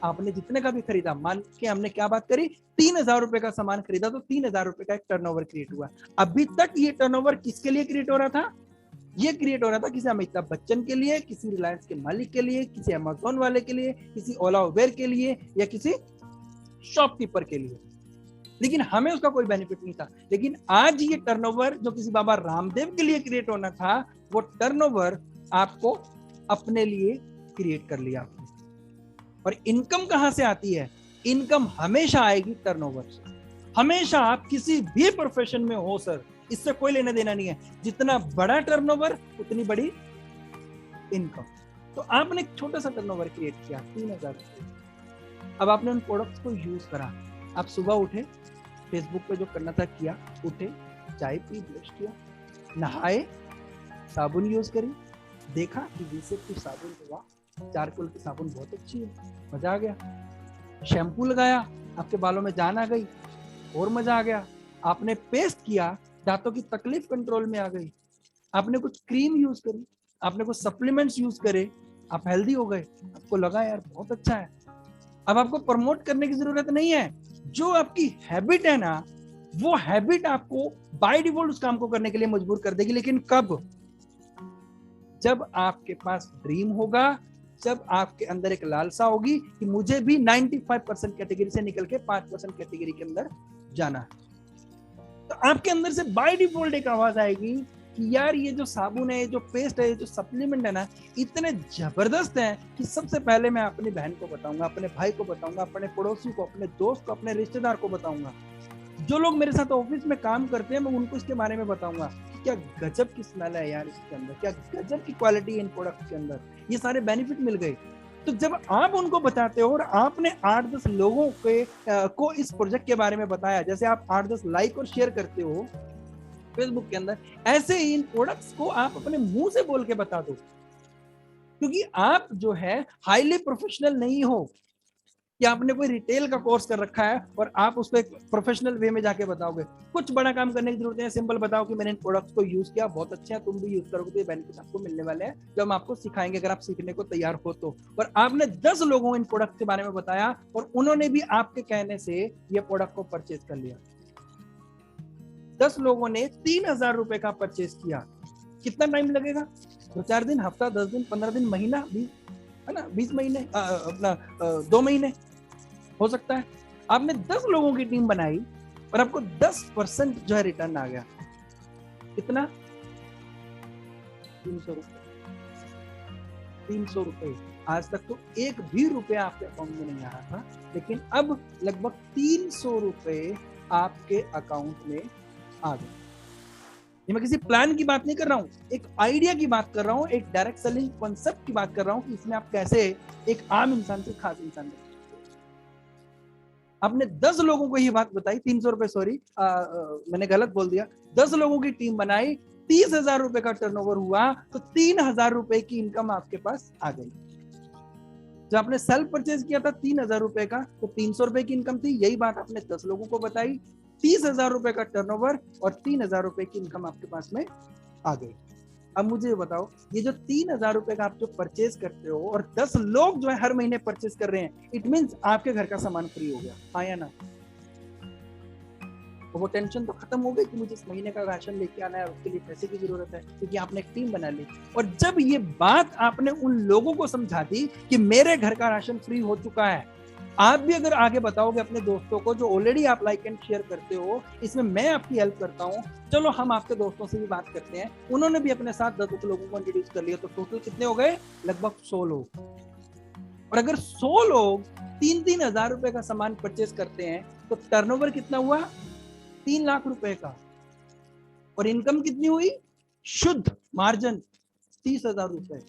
आपने जितने का भी खरीदा, मान के हमने क्या बात करी, 3,000 रुपए का सामान खरीदा तो 3,000 रुपए का एक टर्नओवर क्रिएट हुआ। अभी तक ये टर्नओवर किसके लिए क्रिएट हो रहा था? ये क्रिएट हो रहा था किसी अमिताभ बच्चन के लिए, किसी रिलायंस के मालिक के लिए, किसी अमेज़न वाले के लिए, किसी ओला उबेर के लिए, या किसी शॉपकीपर के लिए, लेकिन हमें उसका कोई बेनिफिट नहीं था। लेकिन आज ये टर्नओवर जो किसी बाबा रामदेव के लिए क्रिएट होना था, वो टर्नओवर आपको अपने लिए क्रिएट कर लिया आपने। और इनकम कहां से आती है? इनकम हमेशा आएगी टर्नओवर से। हमेशा आप किसी भी प्रोफेशन में हो सर, इससे कोई लेना देना नहीं है, जितना बड़ा टर्नओवर उतनी बड़ी इनकम। तो आपने एक छोटा सा टर्नओवर क्रिएट किया 3,000 रुपए, अब आपने उन प्रोडक्ट्स को यूज करा, आप सुबह उठे, फेसबुक पे जो करना था किया, उठे, चाय पी, ब्रश किया, नहाए, साबुन यूज करी, देखा कि वीसेप की साबुन हुआ, चारकोल की साबुन बहुत अच्छी है, मजा आ गया, शैम्पू लगाया, आपके बालों में जान आ गई, और मजा आ गया, आपने पेस्ट किया, दांतों की तकलीफ कंट्रोल में आ गई, आपने कुछ क्रीम यूज करी, आपने कुछ सप्लीमेंट्स यूज करे, आप हेल्दी हो गए, आपको लगा यार बहुत अच्छा है। अब आपको प्रमोट करने की जरूरत नहीं है, जो आपकी हैबिट है ना, वो हैबिट आपको बाय डिफॉल्ट उस काम को करने के लिए मजबूर कर देगी। लेकिन कब? जब आपके पास ड्रीम होगा, जब आपके अंदर एक लालसा होगी कि मुझे भी 95% कैटेगरी से निकल के 5% कैटेगरी के अंदर जाना है, तो आपके अंदर से बाय डिफॉल्ट एक आवाज आएगी कि यार ये जो साबुन है, ये जो पेस्ट है, ये जो सप्लीमेंट है ना, इतने जबरदस्त है कि सबसे पहले मैं अपनी बहन को बताऊंगा, अपने भाई को बताऊंगा, अपने पड़ोसी को, अपने दोस्त को, अपने रिश्तेदार को बताऊंगा, जो लोग मेरे साथ ऑफिस में काम करते हैं मैं उनको इसके बारे में बताऊंगा कि क्या गजब की स्मेल है यार इसके अंदर, क्या गजब की क्वालिटी है इन प्रोडक्ट के अंदर, ये सारे बेनिफिट मिल गए। तो जब आप उनको बताते हो और आपने 8-10 लोगों को इस प्रोजेक्ट के बारे में बताया, जैसे आप 8-10 लाइक और शेयर करते हो फेसबुक के अंदर, ऐसे ही इन प्रोडक्ट्स को आप अपने मुंह से बोल के बता दो, क्योंकि आप जो है हाईली प्रोफेशनल नहीं हो कि आपने कोई रिटेल का कोर्स कर रखा है और आप उसको एक प्रोफेशनल वे में जाके बताओगे। कुछ बड़ा काम करने की जरूरत है, सिंपल बताओ कि मैंने इन प्रोडक्ट्स को यूज किया, बहुत अच्छे हैं, तुम भी यूज करोगे तो ये बेनिफिट आपको मिलने वाले हैं, जो हम आपको सिखाएंगे अगर आप सीखने को तैयार हो तो। और आपने 10 लोगों इन प्रोडक्ट के बारे में बताया और उन्होंने भी आपके कहने से ये प्रोडक्ट को परचेज कर लिया। 10 लोगों ने 3,000 रुपए का परचेज किया, कितना टाइम लगेगा? 2-4 दिन, हफ्ता, 10 दिन, 15 दिन, महीना, 20, है ना, 20 महीने, अपना 2 महीने हो सकता है। आपने 10 लोगों की टीम बनाई और आपको 10% जो है रिटर्न आ गया, कितना? 300 रुपए। 300 रुपए। आज तक तो एक भी रुपया आपके अकाउंट में नहीं आ रहा था, लेकिन अब लगभग 300 रुपए आपके अकाउंट में आ गए। ये मैं किसी प्लान की बात नहीं कर रहा हूं, एक आइडिया की बात कर रहा हूं, एक डायरेक्ट सेलिंग कॉन्सेप्ट की बात कर रहा हूं कि इसमें आप कैसे एक आम इंसान से खास इंसान बन। आपने 10 लोगों को ये बात बताई, 300 रुपए, सॉरी मैंने गलत बोल दिया, 10 लोगों की टीम बनाई, 30,000 रुपए का टर्नओवर हुआ, तो 3,000 रुपए की इनकम आपके पास आ गई। जब आपने सेल्फ परचेज किया था 3,000 रुपए का, तो 300 रुपए की इनकम थी, यही बात आपने 10 लोगों को बताई, 30,000 रुपए का टर्नओवर और 3,000 रुपए की इनकम आपके पास में आ गई। अब मुझे बताओ, ये जो 3,000 रुपए का आप जो परचेज करते हो और 10 लोग जो है हर महीने परचेज कर रहे हैं, इट मींस आपके घर का सामान फ्री हो गया, हाँ या ना? तो वो टेंशन तो खत्म हो गई कि मुझे इस महीने का राशन लेके आना है, उसके लिए पैसे की जरूरत है, क्योंकि आपने एक टीम बना ली। और जब ये बात आपने उन लोगों को समझा दी कि मेरे घर का राशन फ्री हो चुका है, आप भी अगर आगे बताओगे अपने दोस्तों को जो ऑलरेडी आप लाइक एंड शेयर करते हो, इसमें मैं आपकी हेल्प करता हूँ, चलो हम आपके दोस्तों से भी बात करते हैं, उन्होंने भी अपने साथ 10 लोगों को इंट्रोड्यूस कर लिया, तो टोटल कितने हो गए? लगभग 100 लोग। और अगर 100 लोग 3-3 हजार रुपए का सामान परचेज करते हैं तो टर्नओवर कितना हुआ? 3 लाख रुपए का। और इनकम कितनी हुई? शुद्ध मार्जिन 30,000 रुपए।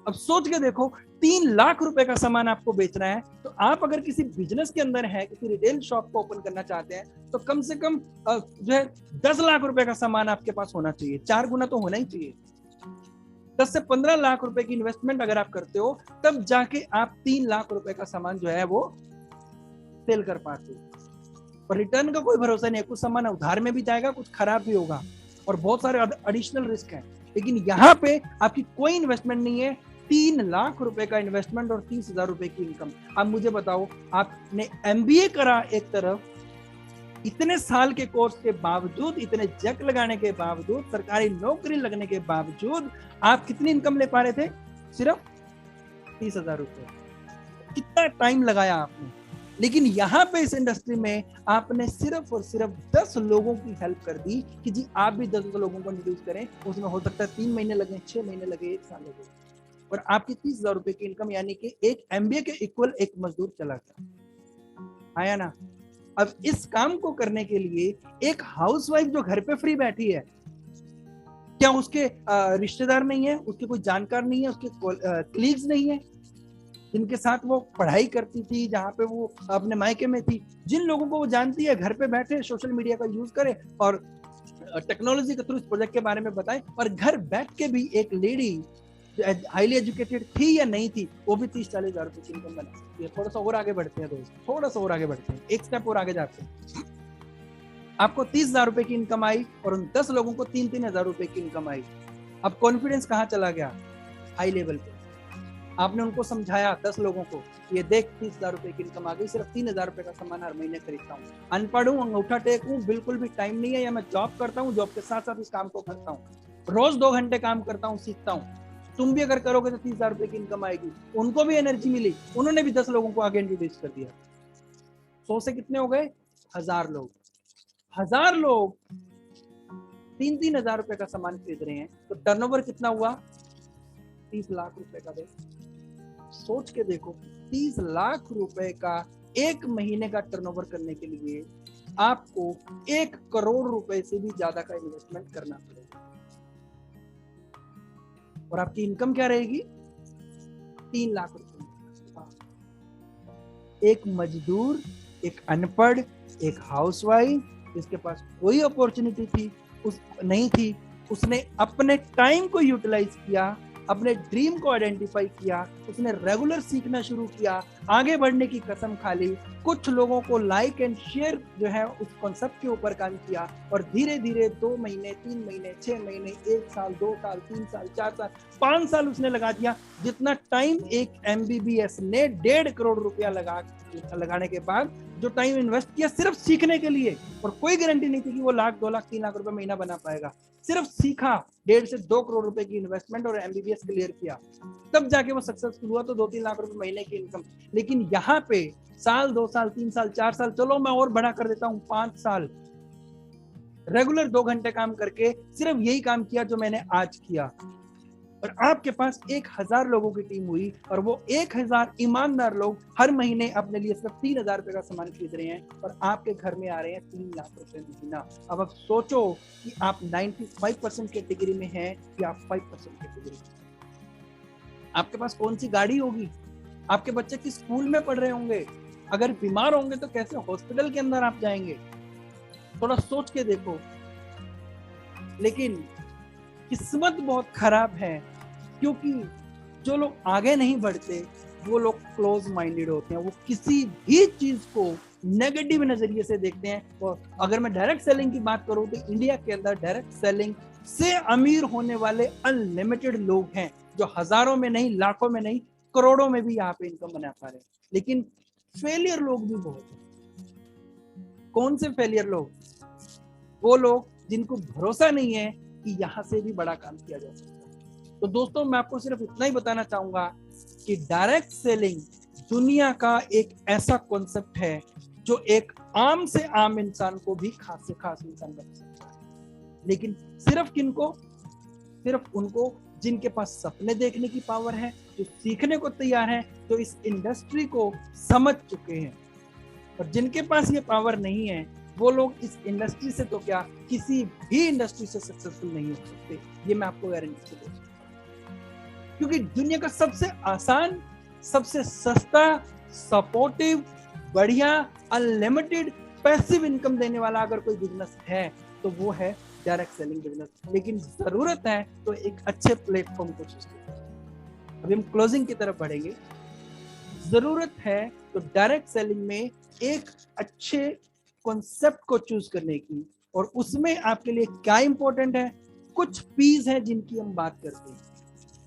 अब सोच के देखो, 3 लाख रुपए का सामान आपको बेचना है, तो आप अगर किसी बिजनेस के अंदर है, किसी रिटेल शॉप को ओपन करना चाहते हैं, तो कम से कम जो है 10 लाख रुपए का सामान आपके पास होना चाहिए, 4 गुना तो होना ही चाहिए। 10 से 15 लाख रुपए की इन्वेस्टमेंट अगर आप करते हो, तब जाके आप 3 लाख रुपए का सामान जो है वो सेल कर पाते हो। और रिटर्न का कोई भरोसा नहीं है, कुछ सामान उधार में भी जाएगा, कुछ खराब भी होगा, और बहुत सारे एडिशनल रिस्क हैं। लेकिन यहाँ पे आपकी कोई इन्वेस्टमेंट नहीं है, 3 लाख रुपए का इन्वेस्टमेंट और 30,000 रुपए की इनकम। अब मुझे बताओ, आपने MBA करा एक तरफ, इतने साल के कोर्स के बावजूद, इतने जक लगाने के बावजूद, सरकारी नौकरी लगने के बावजूद आप कितनी इनकम ले पा रहे थे? सिर्फ 30,000 रुपए। कितना टाइम लगाया आपने? लेकिन यहाँ पे इस इंडस्ट्री में आपने सिर्फ और सिर्फ 10 लोगों की हेल्प कर दी कि जी आप भी 10 लोगों को इंट्रोड्यूस करें। उसमें हो सकता है 3 महीने लगे, 6 महीने लगे, 1 साल लगे, और आपकी 30,000 रुपए की इनकम, यानी कि एक MBA के इक्वल एक मजदूर चला गया। आया ना? अब इस काम को करने के लिए एक हाउसवाइफ जो घर पे फ्री बैठी है, क्या उसके रिश्तेदार नहीं है, उसके कोई जानकार नहीं है, उसके कलीग्स नहीं है जिनके साथ वो पढ़ाई करती थी, जहाँ पे वो अपने मायके में थी, जिन लोगों को वो जानती है, घर पे बैठे सोशल मीडिया का यूज करे और टेक्नोलॉजी के थ्रू इस प्रोजेक्ट के बारे में बताएं, और घर बैठ के भी एक लेडी हाईली एजुकेटेड थी या नहीं थी, वो भी 30-40 हजार रुपए की इनकम बना। ये थोड़ा सा और आगे बढ़ते हैं दोस्त, थोड़ा सा और आगे बढ़ते हैं, एक स्टेप और आगे जाते हैं। आपको 30,000 रुपए की इनकम आई और उन 10 लोगों को 3-3 हजार रुपए की इनकम आई। अब कॉन्फिडेंस कहाँ चला गया? हाई लेवल पे। आपने उनको समझाया 10 लोगों को, ये देख 30,000 रुपए की इनकम आ गई, सिर्फ 3,000 रुपए का सामान हर महीने खरीदता हूँ, अनपढ़ हूँ, अंगूठा टेक हूँ, बिल्कुल भी टाइम नहीं है, या मैं जॉब करता हूँ, जॉब के साथ साथ इस काम को करता हूँ, रोज 2 घंटे काम करता हूँ, सीखता हूँ। तुम भी अगर करोगे तो 30,000 रुपए की इनकम आएगी। उनको भी एनर्जी मिली, उन्होंने भी 10 लोगों को आगे इंट्रोड्यूस कर दिया। 100 से कितने हो गए? 1000 लोग। 1000 लोग 3-3 हजार रुपए का सामान खरीद रहे हैं, तो टर्नओवर कितना हुआ? 30 लाख रुपए का। सोच के देखो, 30 लाख रुपए का एक महीने का टर्नओवर करने के लिए आपको 1 करोड़ रुपए से भी ज्यादा का इन्वेस्टमेंट करना पड़ेगा। और आपकी इनकम क्या रहेगी? 3 लाख रुपए। एक मजदूर, एक अनपढ़, एक हाउसवाइफ जिसके पास कोई अपॉर्चुनिटी थी नहीं थी, उसने अपने टाइम को यूटिलाइज किया, अपने ड्रीम को आइडेंटिफाई किया, उसने रेगुलर सीखना शुरू किया, आगे बढ़ने की कसम खा ली, कुछ लोगों को लाइक एंड शेयर जो है उस कॉन्सेप्ट के ऊपर काम किया, और धीरे धीरे 2 महीने, 3 महीने, 6 महीने, 1 साल, 2 साल, 3 साल, 4 साल, 5 साल उसने लगा दिया। जितना टाइम एक MBBS ने 1.5 करोड़ रुपया लगाने के बाद जो टाइम इन्वेस्ट किया सिर्फ सीखने के लिए, और कोई गारंटी नहीं थी कि वो 1 लाख, 2 लाख, 3 लाख रुपए महीना बना पाएगा, सिर्फ सीखा, 1.5 से 2 करोड़ रुपए की इन्वेस्टमेंट और MBBS क्लियर किया, तब जाके वो सक्सेसफुल हुआ, तो 2-3 लाख रुपए महीने की इनकम। लेकिन यहाँ पे साल, 2 साल, 3 साल, 4 साल, चलो मैं और बड़ा कर देता हूँ, 5 साल रेगुलर 2 घंटे काम करके सिर्फ यही काम किया जो मैंने आज किया, और आपके पास 1000 लोगों की टीम हुई, और वो 1000 ईमानदार लोग हर महीने अपने लिए सिर्फ 3,000 रुपए का सामान खरीद रहे हैं, और आपके घर में आ रहे हैं 3 लाख रुपए महीना। अब आप सोचो कि आप 95% कैटेगरी में हैं या आप 5% कैटेगरी में। आपके पास कौन सी गाड़ी होगी? आपके बच्चे किस स्कूल में पढ़ रहे होंगे? अगर बीमार होंगे तो कैसे हॉस्पिटल के अंदर आप जाएंगे? थोड़ा सोच के देखो। लेकिन किस्मत बहुत खराब है, क्योंकि जो लोग आगे नहीं बढ़ते वो लोग क्लोज माइंडेड होते हैं, वो किसी भी चीज को नेगेटिव नजरिए से देखते हैं। और अगर मैं डायरेक्ट सेलिंग की बात करूं तो इंडिया के अंदर डायरेक्ट सेलिंग से अमीर होने वाले अनलिमिटेड लोग हैं, जो हजारों में नहीं, लाखों में नहीं, करोड़ों में भी यहाँ पे इनकम बना पा रहे हैं। लेकिन फेलियर लोग भी बहुत हैं। कौन से फेलियर लोग? वो लोग जिनको भरोसा नहीं है कि यहाँ से भी बड़ा काम किया जा सकता है। तो दोस्तों, मैं आपको सिर्फ इतना ही बताना चाहूंगा कि डायरेक्ट सेलिंग दुनिया का एक ऐसा कॉन्सेप्ट है जो एक आम से आम इंसान को भी खास से खास इंसान बना सकता है। लेकिन सिर्फ किनको? सिर्फ उनको जिनके पास सपने देखने की पावर है, जो सीखने को तैयार है, जो इस इंडस्ट्री को समझ चुके हैं। और जिनके पास ये पावर नहीं है, वो लोग इस इंडस्ट्री से तो क्या, किसी भी इंडस्ट्री से सक्सेसफुल नहीं हो सकते। ये मैं आपको गारंटी से दे सकता हूं। क्योंकि दुनिया का सबसे आसान, सबसे सस्ता, सपोर्टिव, बढ़िया, अनलिमिटेड पैसिव इनकम देने वाला अगर कोई बिजनेस है तो वो है डायरेक्ट सेलिंग बिजनेस। लेकिन जरूरत है तो एक अच्छे प्लेटफॉर्म को चूज करने। अभी हम क्लोजिंग की तरफ बढ़ेंगे। जरूरत है तो डायरेक्ट सेलिंग में एक अच्छे कॉन्सेप्ट को चूज करने की, और उसमें आपके लिए क्या इंपॉर्टेंट है, कुछ पीस है जिनकी हम बात करते हैं।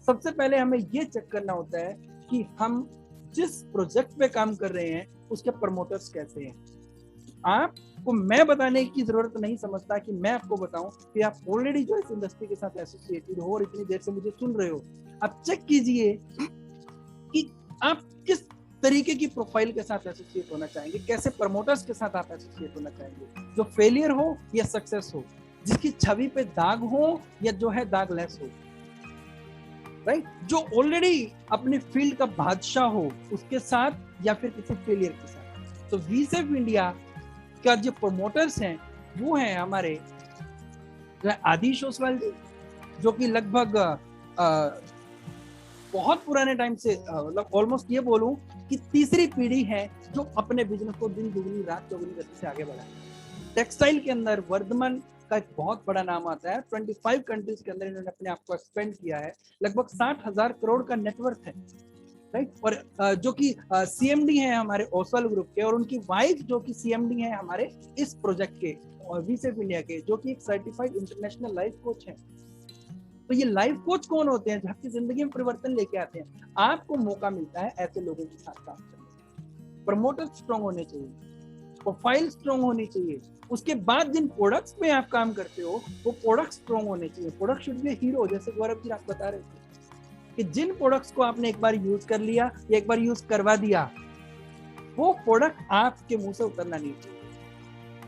सबसे पहले हमें यह चेक करना होता है कि हम जिस प्रोजेक्ट पे काम कर रहे हैं उसके प्रमोटर्स कैसे हैं। आपको मैं बताने की जरूरत नहीं समझता कि मैं आपको बताऊं कि आप ऑलरेडी जो इस इंडस्ट्री के साथ एसोसिएटेड हो और इतनी देर से मुझे सुन रहे हो, आप चेक कीजिए कि आप किस तरीके की प्रोफाइल के साथ एसोसिएट होना चाहेंगे, कैसे प्रमोटर्स के साथ आप एसोसिएट होना चाहेंगे, जो फेलियर हो या सक्सेस हो, जिसकी छवि पे दाग हो या जो है दाग लेस हो, राइट, जो ऑलरेडी अपने फील्ड का बादशाह हो उसके साथ या फिर किसी फेलियर के साथ। तो वीसेफ इंडिया का जो प्रमोटर्स हैं वो हैं हमारे आदिश ओसवाल जी, जो कि लगभग बहुत पुराने टाइम से, मतलब ऑलमोस्ट ये बोलूं कि तीसरी पीढ़ी है जो अपने बिजनेस को दिन दुगनी रात चौगुनी गति से आगे बढ़ा है। टेक्सटाइल के अंदर वर्धमान का एक बहुत बड़ा नाम आता है। 25 कंट्रीज के अंदर इन्होंने अपने आप को एक्सपेंड किया है। लगभग 60,000 करोड़ का नेटवर्क है, राइट। और जो कि सीएमडी है हमारे ओसवाल ग्रुप के, और उनकी वाइफ जो कि सीएमडी है हमारे इस प्रोजेक्ट के और वीसेफ इंडिया के, जो कि एक सर्टिफाइड इंटरनेशनल लाइफ कोच है। तो ये लाइफ कोच कौन होते हैं? जो आपकी जिंदगी में परिवर्तन लेके आते हैं। आपको मौका मिलता है ऐसे लोगों के साथ काम करने। प्रमोटर स्ट्रॉन्ग होने चाहिए, प्रोफाइल स्ट्रॉन्ग होनी चाहिए। उसके बाद जिन प्रोडक्ट्स पे आप काम करते हो वो प्रोडक्ट स्ट्रॉन्ग होने चाहिए। प्रोडक्ट शुड बी हीरो, जैसे गौरव जी आप बता रहे थे कि जिन प्रोडक्ट्स को आपने एक बार यूज कर लिया या एक बार यूज करवा दिया, वो प्रोडक्ट आपके मुंह से उतरना नहीं चाहिए।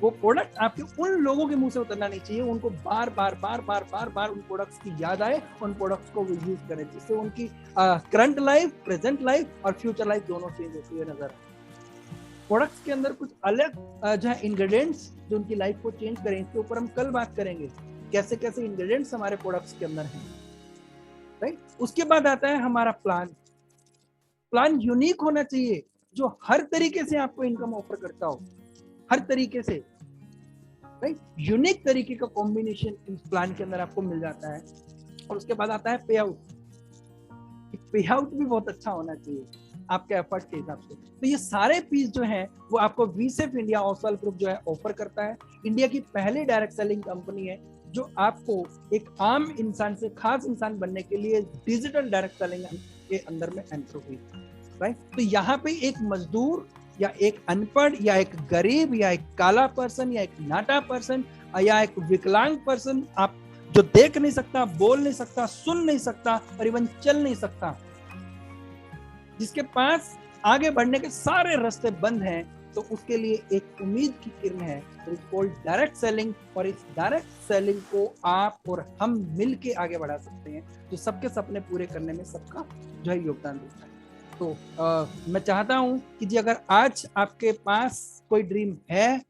वो प्रोडक्ट आपके उन लोगों के मुंह से उतरना नहीं चाहिए, उनको बार बार बार बार बार बार उन प्रोडक्ट्स की याद आए, उन प्रोडक्ट्स को वो यूज करें, जिससे उनकी करंट लाइफ, प्रेजेंट लाइफ और फ्यूचर लाइफ दोनों चेंज होती हुई नजर आए। प्रोडक्ट्स के अंदर कुछ अलग जो है इंग्रेडिएंट्स जो उनकी लाइफ को चेंज करें, इसके ऊपर हम कल बात करेंगे, कैसे कैसे इंग्रेडिएंट्स हमारे प्रोडक्ट्स के अंदर हैं, राइट। उसके बाद आता है हमारा प्लान। प्लान यूनिक होना चाहिए, जो हर तरीके से आपको इनकम ऑफर करता हो, हर तरीके से, राइट। यूनिक तरीके का कॉम्बिनेशन इस प्लान के अंदर आपको मिल जाता है। और उसके बाद आता है पे आउट। पे आउट भी बहुत अच्छा होना चाहिए आपके एफर्ट के हिसाब से। तो ये सारे पीस जो हैं वो आपको वीसेफ इंडिया ओसवाल ग्रुप जो है ऑफर करता है। इंडिया की पहली डायरेक्ट सेलिंग कंपनी है जो आपको एक आम इंसान से खास इंसान बनने के लिए डिजिटल डायरेक्ट सेलिंग के अंदर में एंटर हुई, राइट। तो यहाँ पे एक मजदूर या एक अनपढ़ या एक गरीब या एक काला पर्सन या एक नाटा पर्सन या एक विकलांग पर्सन, आप जो देख नहीं सकता, बोल नहीं सकता, सुन नहीं सकता और इवन चल नहीं सकता, जिसके पास आगे बढ़ने के सारे रास्ते बंद हैं, तो उसके लिए एक उम्मीद की किरण है, डायरेक्ट सेलिंग। और इस डायरेक्ट सेलिंग को आप और हम मिलके आगे बढ़ा सकते हैं, जो सबके सपने पूरे करने में सबका जो है योगदान देता है। तो मैं चाहता हूं कि जी अगर आज आपके पास कोई ड्रीम है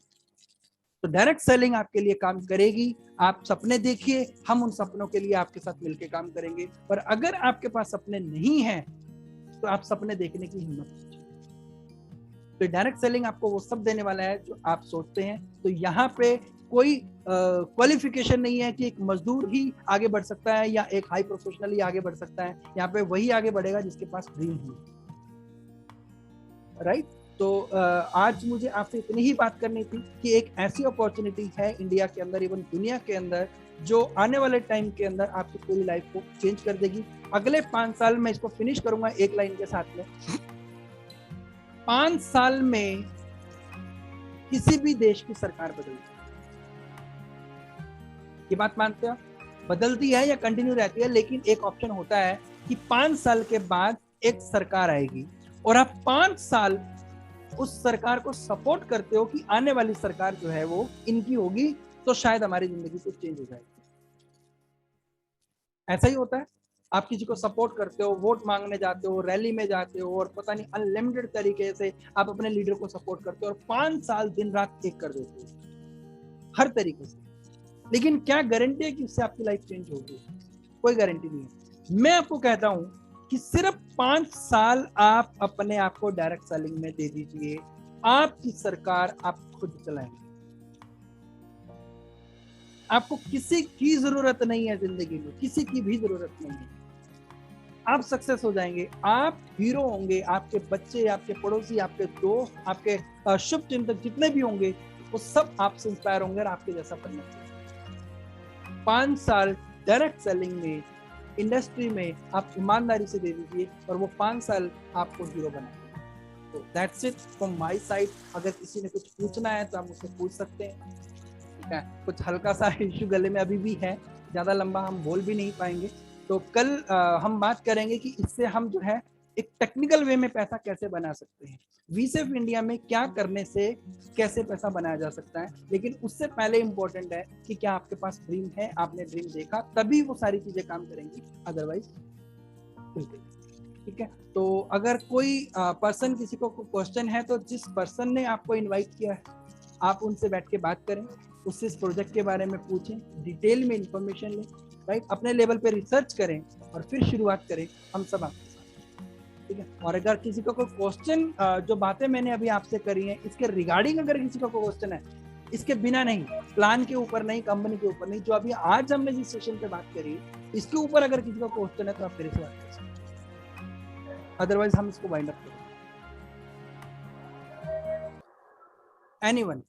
तो डायरेक्ट सेलिंग आपके लिए काम करेगी। आप सपने देखिए, हम उन सपनों के लिए आपके साथ मिलकर काम करेंगे। पर अगर आपके पास सपने नहीं हैं तो आप सपने देखने की हिम्मत कीजिए। तो डायरेक्ट सेलिंग आपको वो सब देने वाला है जो आप सोचते हैं। तो यहाँ पे कोई क्वालिफिकेशन नहीं है कि एक मजदूर ही आगे बढ़ सकता है या एक हाई प्रोफेशनल ही आगे बढ़ सकता है। यहाँ पे वही आगे बढ़ेगा जिसके पास ड्रीम हो, राइट। तो आज मुझे आपसे इतनी ही बात करनी थी कि एक ऐसी अपॉर्चुनिटी है इंडिया के अंदर, इवन दुनिया के अंदर, जो आने वाले टाइम के अंदर आपकी पूरी लाइफ को चेंज कर देगी। अगले 5 साल में इसको फिनिश करूंगा एक लाइन के साथ में। 5 साल में किसी भी देश की सरकार बदल सकती है, ये बात मानते हो? बदलती है या कंटिन्यू रहती है, लेकिन एक ऑप्शन होता है कि 5 साल के बाद एक सरकार आएगी और आप 5 साल उस सरकार को सपोर्ट करते हो कि आने वाली सरकार जो है वो इनकी होगी, तो शायद हमारी जिंदगी कुछ चेंज हो जाएगी। ऐसा ही होता है। आप किसी को सपोर्ट करते हो, वोट मांगने जाते हो, रैली में जाते हो और पता नहीं अनलिमिटेड तरीके से आप अपने लीडर को सपोर्ट करते हो और 5 साल दिन रात एक कर देते हो हर तरीके से, लेकिन क्या गारंटी है कि उससे आपकी लाइफ चेंज होगी? कोई गारंटी नहीं है। मैं आपको कहता हूं कि सिर्फ 5 साल आप अपने आप को डायरेक्ट सेलिंग में दे दीजिए, आपकी सरकार आप खुद चलाएंगे। आपको किसी की जरूरत नहीं है जिंदगी में, किसी की भी जरूरत नहीं है। आप सक्सेस हो जाएंगे, आप हीरो होंगे, आपके बच्चे, आपके पड़ोसी, आपके दोस्त, आपके शुभ चिंतक जितने भी होंगे वो सब आपसे इंस्पायर होंगे और आपके जैसा बनना चाहिए। 5 साल डायरेक्ट सेलिंग में, इंडस्ट्री में आप ईमानदारी से दे दीजिए और वो 5 साल आपको हीरो बनाएंगे। तो that's it from my side. अगर किसी ने कुछ पूछना है तो आप मुझसे पूछ सकते हैं, ठीक है? कुछ हल्का सा इश्यू गले में अभी भी है, ज्यादा लंबा हम बोल भी नहीं पाएंगे, तो कल हम बात करेंगे कि इससे हम जो है एक टेक्निकल वे में पैसा कैसे बना सकते हैं, वीसेफ इंडिया में क्या करने से कैसे पैसा बनाया जा सकता है। लेकिन उससे पहले इंपॉर्टेंट है कि क्या आपके पास ड्रीम है, आपने ड्रीम देखा, तभी वो सारी चीजें काम करेंगी, अदरवाइज ठीक है? तो अगर कोई पर्सन, किसी को क्वेश्चन है, तो जिस पर्सन ने आपको इन्वाइट किया है आप उनसे बैठ के बात करें, उससे इस प्रोजेक्ट के बारे में पूछें, डिटेल में इंफॉर्मेशन लें, राइट? अपने लेवल पे रिसर्च करें और फिर शुरुआत करें। हम सब आपके साथ, ठीक है? और अगर किसी को कोई क्वेश्चन, जो बातें मैंने अभी आपसे करी हैं इसके रिगार्डिंग अगर किसी को कोई क्वेश्चन है, इसके बिना नहीं, प्लान के ऊपर नहीं, कंपनी के ऊपर नहीं, जो अभी आज हमने जिस सेशन पे बात करी इसके ऊपर अगर किसी को क्वेश्चन है तो आप मेरे से बात कर सकते हैं, अदरवाइज हम इसको वाइंड अप करें। एनीवन?